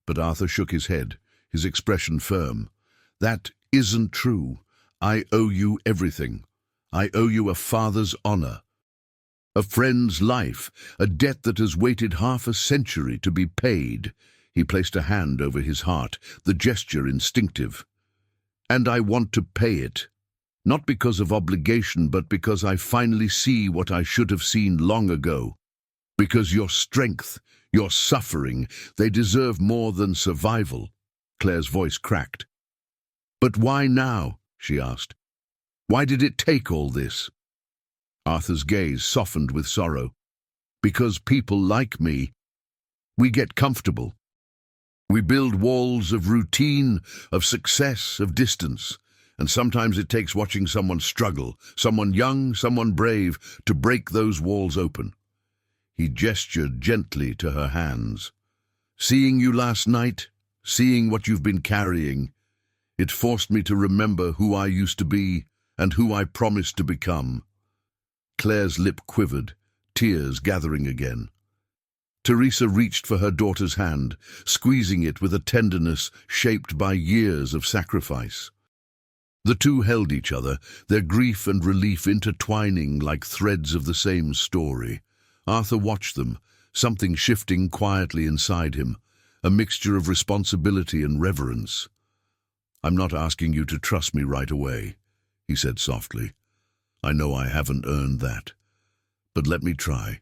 But Arthur shook his head, his expression firm. That isn't true. I owe you everything. I owe you a father's honor, a friend's life, a debt that has waited half a century to be paid. He placed a hand over his heart, the gesture instinctive. And I want to pay it, not because of obligation, but because I finally see what I should have seen long ago. Because your strength, your suffering, they deserve more than survival. Claire's voice cracked. But why now? She asked. Why did it take all this? Arthur's gaze softened with sorrow. Because people like me, we get comfortable. We build walls of routine, of success, of distance, and sometimes it takes watching someone struggle, someone young, someone brave, to break those walls open. He gestured gently to her hands. Seeing you last night, seeing what you've been carrying, it forced me to remember who I used to be and who I promised to become. Claire's lip quivered, tears gathering again. Teresa reached for her daughter's hand, squeezing it with a tenderness shaped by years of sacrifice. The two held each other, their grief and relief intertwining like threads of the same story. Arthur watched them, something shifting quietly inside him, a mixture of responsibility and reverence. I'm not asking you to trust me right away, he said softly. I know I haven't earned that. But let me try.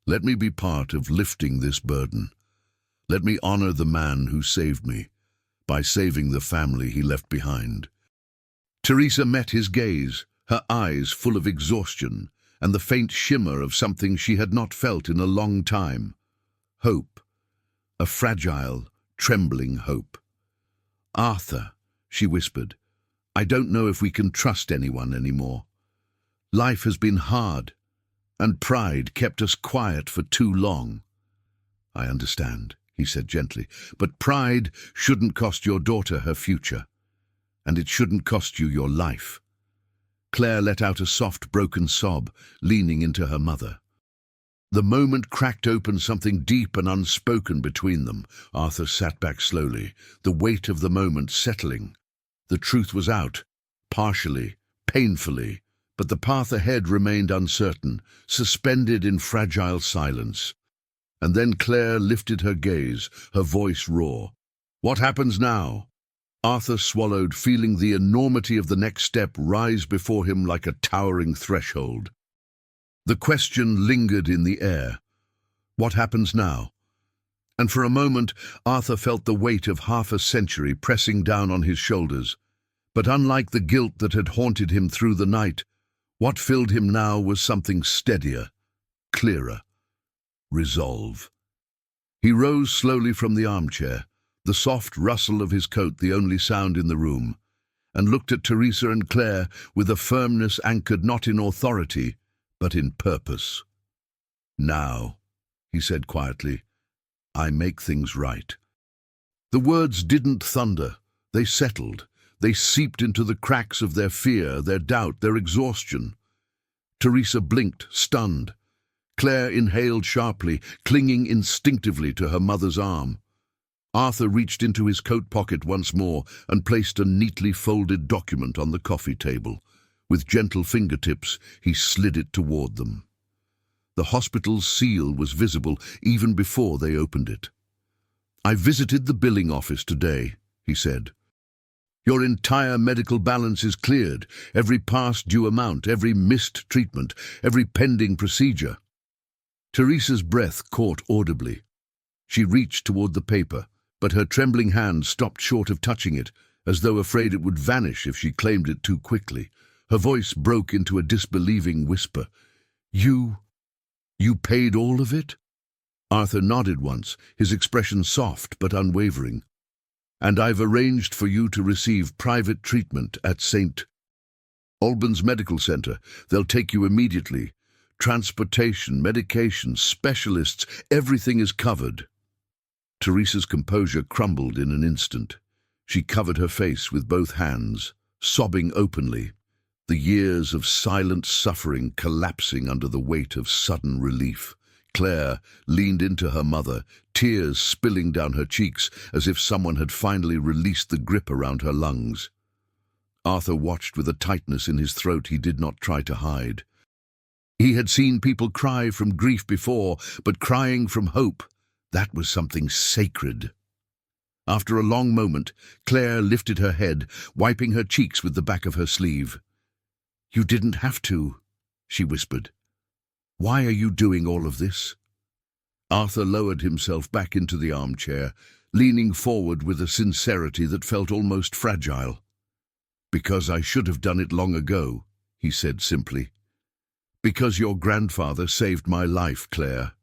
Let me be part of lifting this burden. Let me honor the man who saved me by saving the family he left behind. Teresa met his gaze, her eyes full of exhaustion and the faint shimmer of something she had not felt in a long time. Hope. A fragile, trembling hope. Arthur, she whispered, I don't know if we can trust anyone anymore. Life has been hard, and pride kept us quiet for too long. I understand, he said gently, but pride shouldn't cost your daughter her future, and it shouldn't cost you your life. Claire let out a soft, broken sob, leaning into her mother. The moment cracked open something deep and unspoken between them. Arthur sat back slowly, the weight of the moment settling. The truth was out, partially, painfully, but the path ahead remained uncertain, suspended in fragile silence. And then Claire lifted her gaze, her voice raw. What happens now? Arthur swallowed, feeling the enormity of the next step rise before him like a towering threshold. The question lingered in the air. What happens now? And for a moment, Arthur felt the weight of half a century pressing down on his shoulders. But unlike the guilt that had haunted him through the night, what filled him now was something steadier, clearer. Resolve. He rose slowly from the armchair, the soft rustle of his coat the only sound in the room, and looked at Teresa and Claire with a firmness anchored not in authority, but in purpose. Now, he said quietly, I make things right. The words didn't thunder. They settled. They seeped into the cracks of their fear, their doubt, their exhaustion. Teresa blinked, stunned. Claire inhaled sharply, clinging instinctively to her mother's arm. Arthur reached into his coat pocket once more and placed a neatly folded document on the coffee table. With gentle fingertips, he slid it toward them. The hospital's seal was visible even before they opened it. I visited the billing office today, he said. Your entire medical balance is cleared, every past due amount, every missed treatment, every pending procedure. Teresa's breath caught audibly. She reached toward the paper, but her trembling hand stopped short of touching it, as though afraid it would vanish if she claimed it too quickly. Her voice broke into a disbelieving whisper. You paid all of it? Arthur nodded once, his expression soft but unwavering. And I've arranged for you to receive private treatment at St. Albans Medical Center. They'll take you immediately. Transportation, medication, specialists, everything is covered. Teresa's composure crumbled in an instant. She covered her face with both hands, sobbing openly, the years of silent suffering collapsing under the weight of sudden relief. Claire leaned into her mother, tears spilling down her cheeks as if someone had finally released the grip around her lungs. Arthur watched with a tightness in his throat he did not try to hide. He had seen people cry from grief before, but crying from hope, that was something sacred. After a long moment, Claire lifted her head, wiping her cheeks with the back of her sleeve. You didn't have to, she whispered. Why are you doing all of this? Arthur lowered himself back into the armchair, leaning forward with a sincerity that felt almost fragile. Because I should have done it long ago, he said simply. Because your grandfather saved my life, Claire.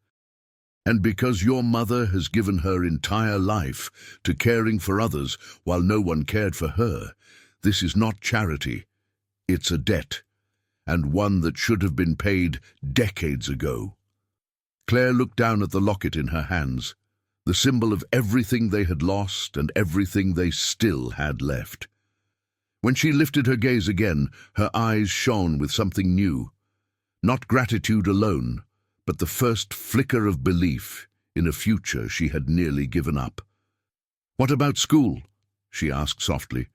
And because your mother has given her entire life to caring for others while no one cared for her. This is not charity. It's a debt, and one that should have been paid decades ago. Claire looked down at the locket in her hands, the symbol of everything they had lost and everything they still had left. When she lifted her gaze again, her eyes shone with something new. Not gratitude alone, but the first flicker of belief in a future she had nearly given up. What about school? She asked softly.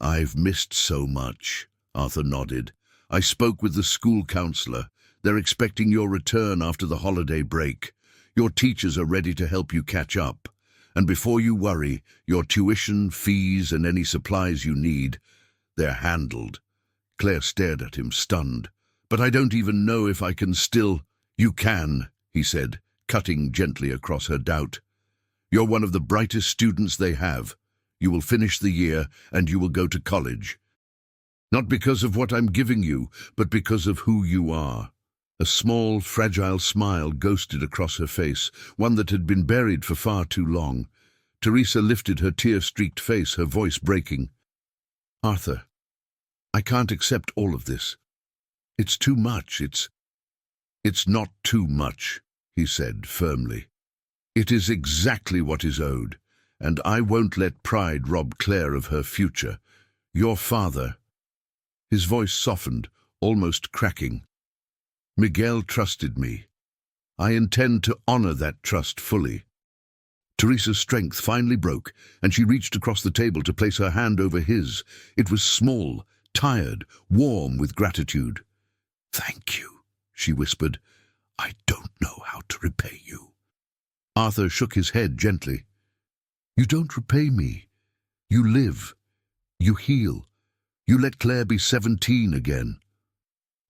I've missed so much, Arthur nodded. I spoke with the school counselor. They're expecting your return after the holiday break. Your teachers are ready to help you catch up. And before you worry, your tuition, fees, and any supplies you need, they're handled. Claire stared at him, stunned. "But I don't even know if I can still—" "You can," he said, cutting gently across her doubt. "You're one of the brightest students they have. You will finish the year, and you will go to college. Not because of what I'm giving you, but because of who you are." A small, fragile smile ghosted across her face, one that had been buried for far too long. Teresa lifted her tear-streaked face, her voice breaking. "Arthur, I can't accept all of this. It's too much. It's not too much," he said firmly. "It is exactly what is owed, and I won't let pride rob Claire of her future. Your father—" His voice softened, almost cracking. "Miguel trusted me. I intend to honor that trust fully." Teresa's strength finally broke, and she reached across the table to place her hand over his. It was small, tired, warm with gratitude. "Thank you," she whispered. "I don't know how to repay you." Arthur shook his head gently. "You don't repay me. You live. You heal. You let Claire be 17 again."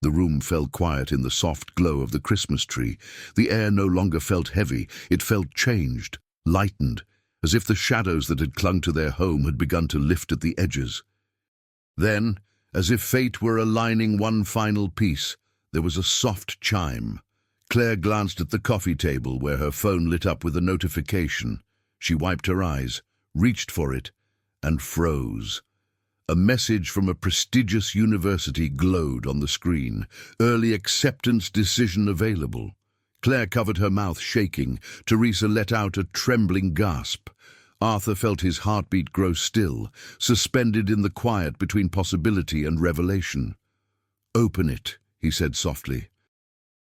The room fell quiet in the soft glow of the Christmas tree. The air no longer felt heavy. It felt changed, lightened, as if the shadows that had clung to their home had begun to lift at the edges. Then, as if fate were aligning one final piece, there was a soft chime. Claire glanced at the coffee table where her phone lit up with a notification. She wiped her eyes, reached for it, and froze. A message from a prestigious university glowed on the screen. "Early acceptance decision available." Claire covered her mouth, shaking. Teresa let out a trembling gasp. Arthur felt his heartbeat grow still, suspended in the quiet between possibility and revelation. "Open it," he said softly.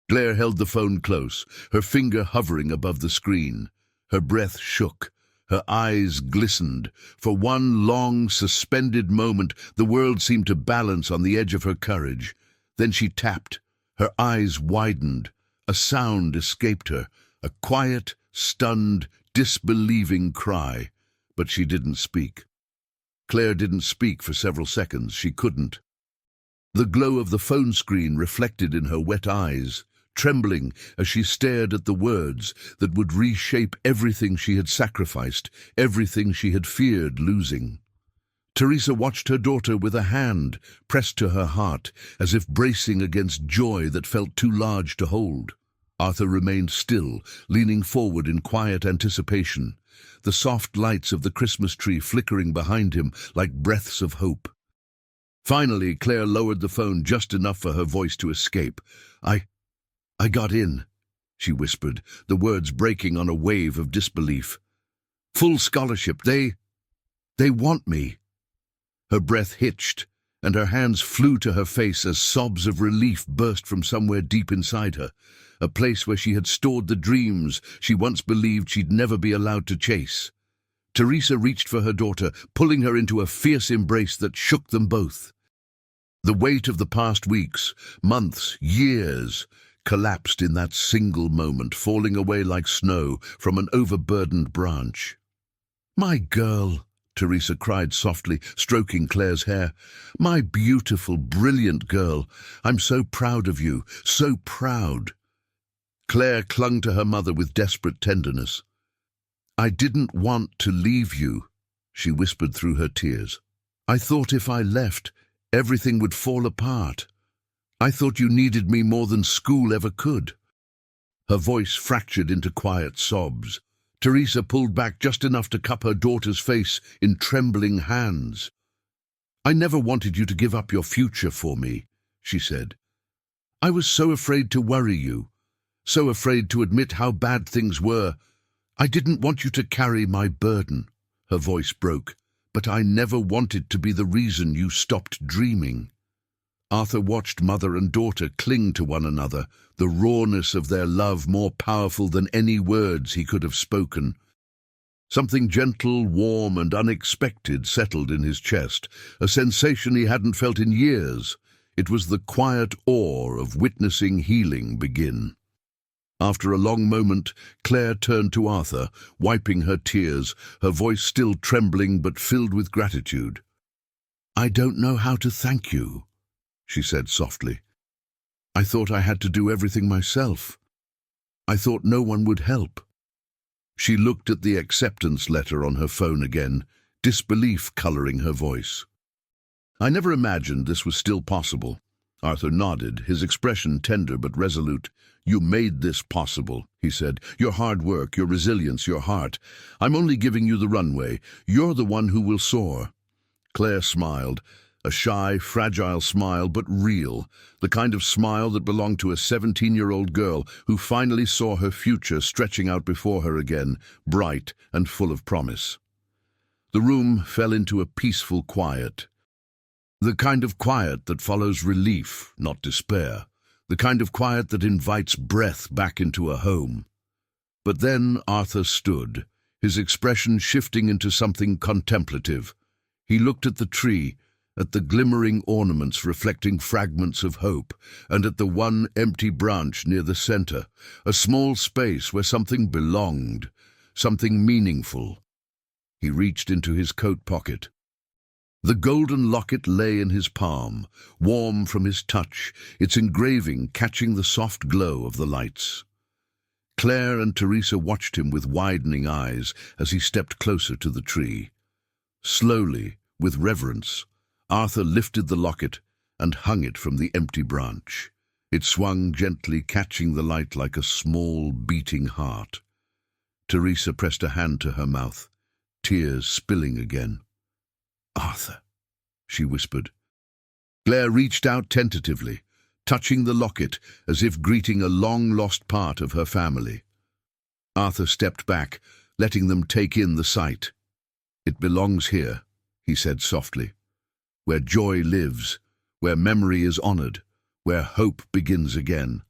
Claire held the phone close, her finger hovering above the screen. Her breath shook. Her eyes glistened. For one long, suspended moment, the world seemed to balance on the edge of her courage. Then she tapped. Her eyes widened. A sound escaped her, a quiet, stunned, disbelieving cry. But she didn't speak. Claire didn't speak for several seconds. She couldn't. The glow of the phone screen reflected in her wet eyes, trembling as she stared at the words that would reshape everything she had sacrificed, everything she had feared losing. Teresa watched her daughter with a hand pressed to her heart, as if bracing against joy that felt too large to hold. Arthur remained still, leaning forward in quiet anticipation, the soft lights of the Christmas tree flickering behind him like breaths of hope. Finally, Claire lowered the phone just enough for her voice to escape. I got in," she whispered, the words breaking on a wave of disbelief. "Full scholarship. They want me." Her breath hitched, and her hands flew to her face as sobs of relief burst from somewhere deep inside her, a place where she had stored the dreams she once believed she'd never be allowed to chase. Teresa reached for her daughter, pulling her into a fierce embrace that shook them both. The weight of the past weeks, months, years, collapsed in that single moment, falling away like snow from an overburdened branch. "My girl," Teresa cried softly, stroking Claire's hair. "My beautiful, brilliant girl. I'm so proud of you, so proud." Claire clung to her mother with desperate tenderness. "I didn't want to leave you," she whispered through her tears. "I thought if I left, everything would fall apart. I thought you needed me more than school ever could." Her voice fractured into quiet sobs. Teresa pulled back just enough to cup her daughter's face in trembling hands. "I never wanted you to give up your future for me," she said. "I was so afraid to worry you, so afraid to admit how bad things were. I didn't want you to carry my burden." Her voice broke. "But I never wanted to be the reason you stopped dreaming." Arthur watched mother and daughter cling to one another, the rawness of their love more powerful than any words he could have spoken. Something gentle, warm, and unexpected settled in his chest, a sensation he hadn't felt in years. It was the quiet awe of witnessing healing begin. After a long moment, Claire turned to Arthur, wiping her tears, her voice still trembling but filled with gratitude. "I don't know how to thank you," she said softly. I thought I had to do everything myself. I thought no one would help. She looked at the acceptance letter on her phone again, disbelief coloring her voice. I never imagined this was still possible. Arthur nodded, his expression tender but resolute. You made this possible, he said. Your hard work, your resilience, your heart. I'm only giving you the runway. You're the one who will soar. Claire smiled, a shy, fragile smile, but real, the kind of smile that belonged to a 17-year-old girl who finally saw her future stretching out before her again, bright and full of promise. The room fell into a peaceful quiet. The kind of quiet that follows relief, not despair. The kind of quiet that invites breath back into a home. But then Arthur stood, his expression shifting into something contemplative. He looked at the tree, at the glimmering ornaments reflecting fragments of hope, and at the one empty branch near the center, a small space where something belonged, something meaningful. He reached into his coat pocket. The golden locket lay in his palm, warm from his touch, its engraving catching the soft glow of the lights. Claire and Teresa watched him with widening eyes as he stepped closer to the tree. Slowly, with reverence, Arthur lifted the locket and hung it from the empty branch. It swung gently, catching the light like a small, beating heart. Teresa pressed a hand to her mouth, tears spilling again. Arthur, she whispered. Claire reached out tentatively, touching the locket as if greeting a long-lost part of her family. Arthur stepped back, letting them take in the sight. It belongs here, he said softly, where joy lives, where memory is honored, where hope begins again.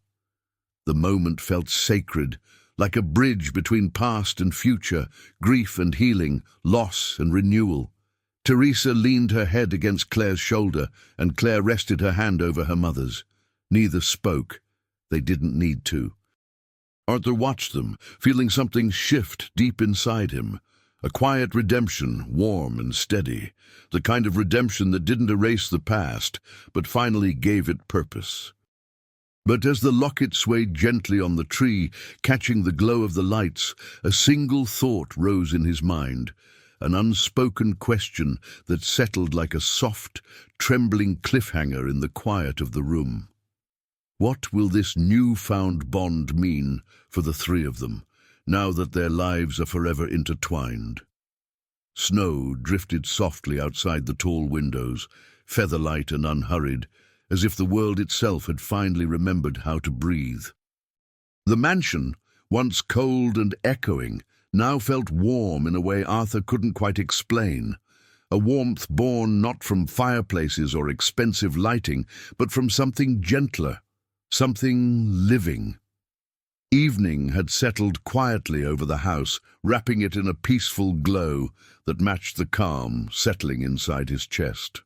The moment felt sacred, like a bridge between past and future, grief and healing, loss and renewal. Teresa leaned her head against Claire's shoulder, and Claire rested her hand over her mother's. Neither spoke. They didn't need to. Arthur watched them, feeling something shift deep inside him. A quiet redemption, warm and steady. The kind of redemption that didn't erase the past, but finally gave it purpose. But as the locket swayed gently on the tree, catching the glow of the lights, a single thought rose in his mind. An unspoken question that settled like a soft, trembling cliffhanger in the quiet of the room. What will this new-found bond mean for the three of them, now that their lives are forever intertwined? Snow drifted softly outside the tall windows, featherlight and unhurried, as if the world itself had finally remembered how to breathe. The mansion, once cold and echoing, now felt warm in a way Arthur couldn't quite explain, a warmth born not from fireplaces or expensive lighting, but from something gentler, something living. Evening had settled quietly over the house, wrapping it in a peaceful glow that matched the calm settling inside his chest.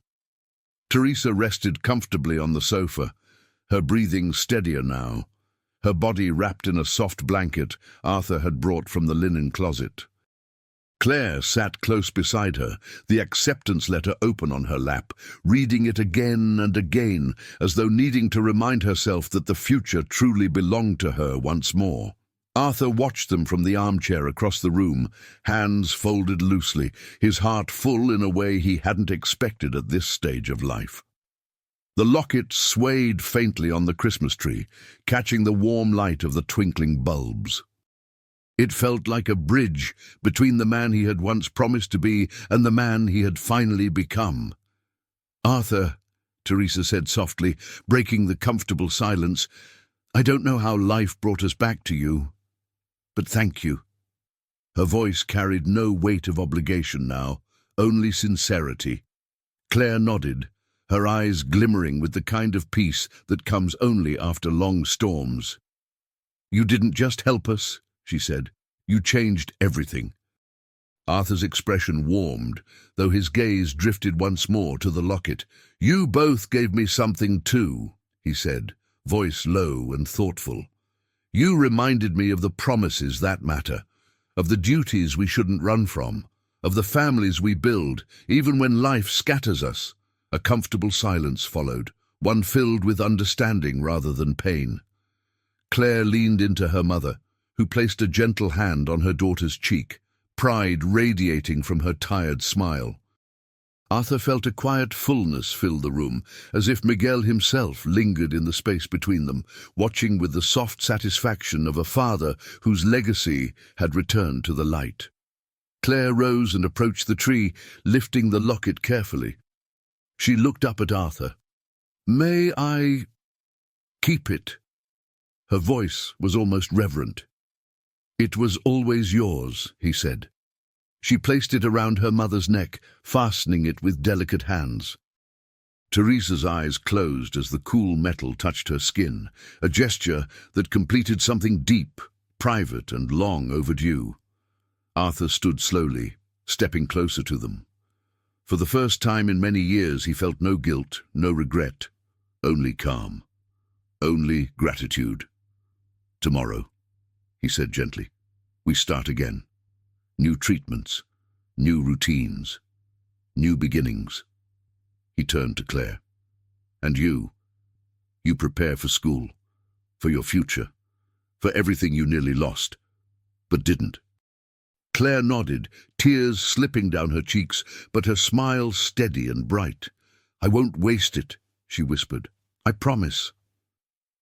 Teresa rested comfortably on the sofa, her breathing steadier now, her body wrapped in a soft blanket Arthur had brought from the linen closet. Claire sat close beside her, the acceptance letter open on her lap, reading it again and again, as though needing to remind herself that the future truly belonged to her once more. Arthur watched them from the armchair across the room, hands folded loosely, his heart full in a way he hadn't expected at this stage of life. The locket swayed faintly on the Christmas tree, catching the warm light of the twinkling bulbs. It felt like a bridge between the man he had once promised to be and the man he had finally become. Arthur, Teresa said softly, breaking the comfortable silence, I don't know how life brought us back to you, but thank you. Her voice carried no weight of obligation now, only sincerity. Claire nodded, her eyes glimmering with the kind of peace that comes only after long storms. You didn't just help us, she said. You changed everything. Arthur's expression warmed, though his gaze drifted once more to the locket. You both gave me something too, he said, voice low and thoughtful. You reminded me of the promises that matter, of the duties we shouldn't run from, of the families we build, even when life scatters us. A comfortable silence followed, one filled with understanding rather than pain. Claire leaned into her mother, who placed a gentle hand on her daughter's cheek, pride radiating from her tired smile. Arthur felt a quiet fullness fill the room, as if Miguel himself lingered in the space between them, watching with the soft satisfaction of a father whose legacy had returned to the light. Claire rose and approached the tree, lifting the locket carefully. She looked up at Arthur. "May I keep it?" Her voice was almost reverent. "It was always yours," he said. She placed it around her mother's neck, fastening it with delicate hands. Teresa's eyes closed as the cool metal touched her skin, a gesture that completed something deep, private, and long overdue. Arthur stood slowly, stepping closer to them. For the first time in many years, he felt no guilt, no regret, only calm, only gratitude. "Tomorrow," he said gently, "we start again. New treatments, new routines, new beginnings." He turned to Claire. "And you prepare for school, for your future, for everything you nearly lost, but didn't." Claire nodded, tears slipping down her cheeks, but her smile steady and bright. "I won't waste it," she whispered. "I promise."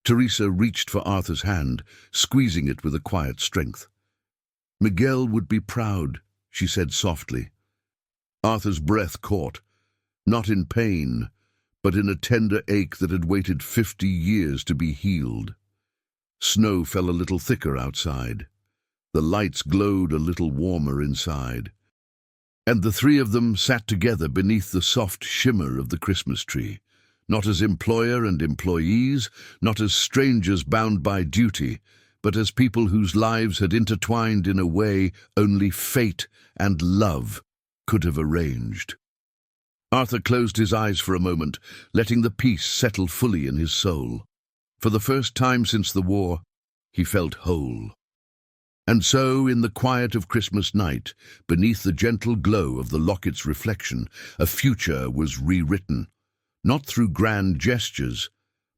Teresa reached for Arthur's hand, squeezing it with a quiet strength. "Miguel would be proud," she said softly. Arthur's breath caught, not in pain, but in a tender ache that had waited 50 years to be healed. Snow fell a little thicker outside. The lights glowed a little warmer inside. And the three of them sat together beneath the soft shimmer of the Christmas tree, not as employer and employees, not as strangers bound by duty, but as people whose lives had intertwined in a way only fate and love could have arranged. Arthur closed his eyes for a moment, letting the peace settle fully in his soul. For the first time since the war, he felt whole. And so, in the quiet of Christmas night, beneath the gentle glow of the locket's reflection, a future was rewritten, not through grand gestures,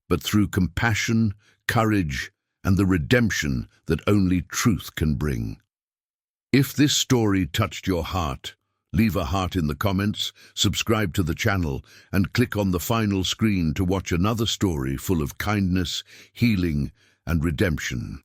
but through compassion, courage, and the redemption that only truth can bring. If this story touched your heart, leave a heart in the comments, subscribe to the channel, and click on the final screen to watch another story full of kindness, healing, and redemption.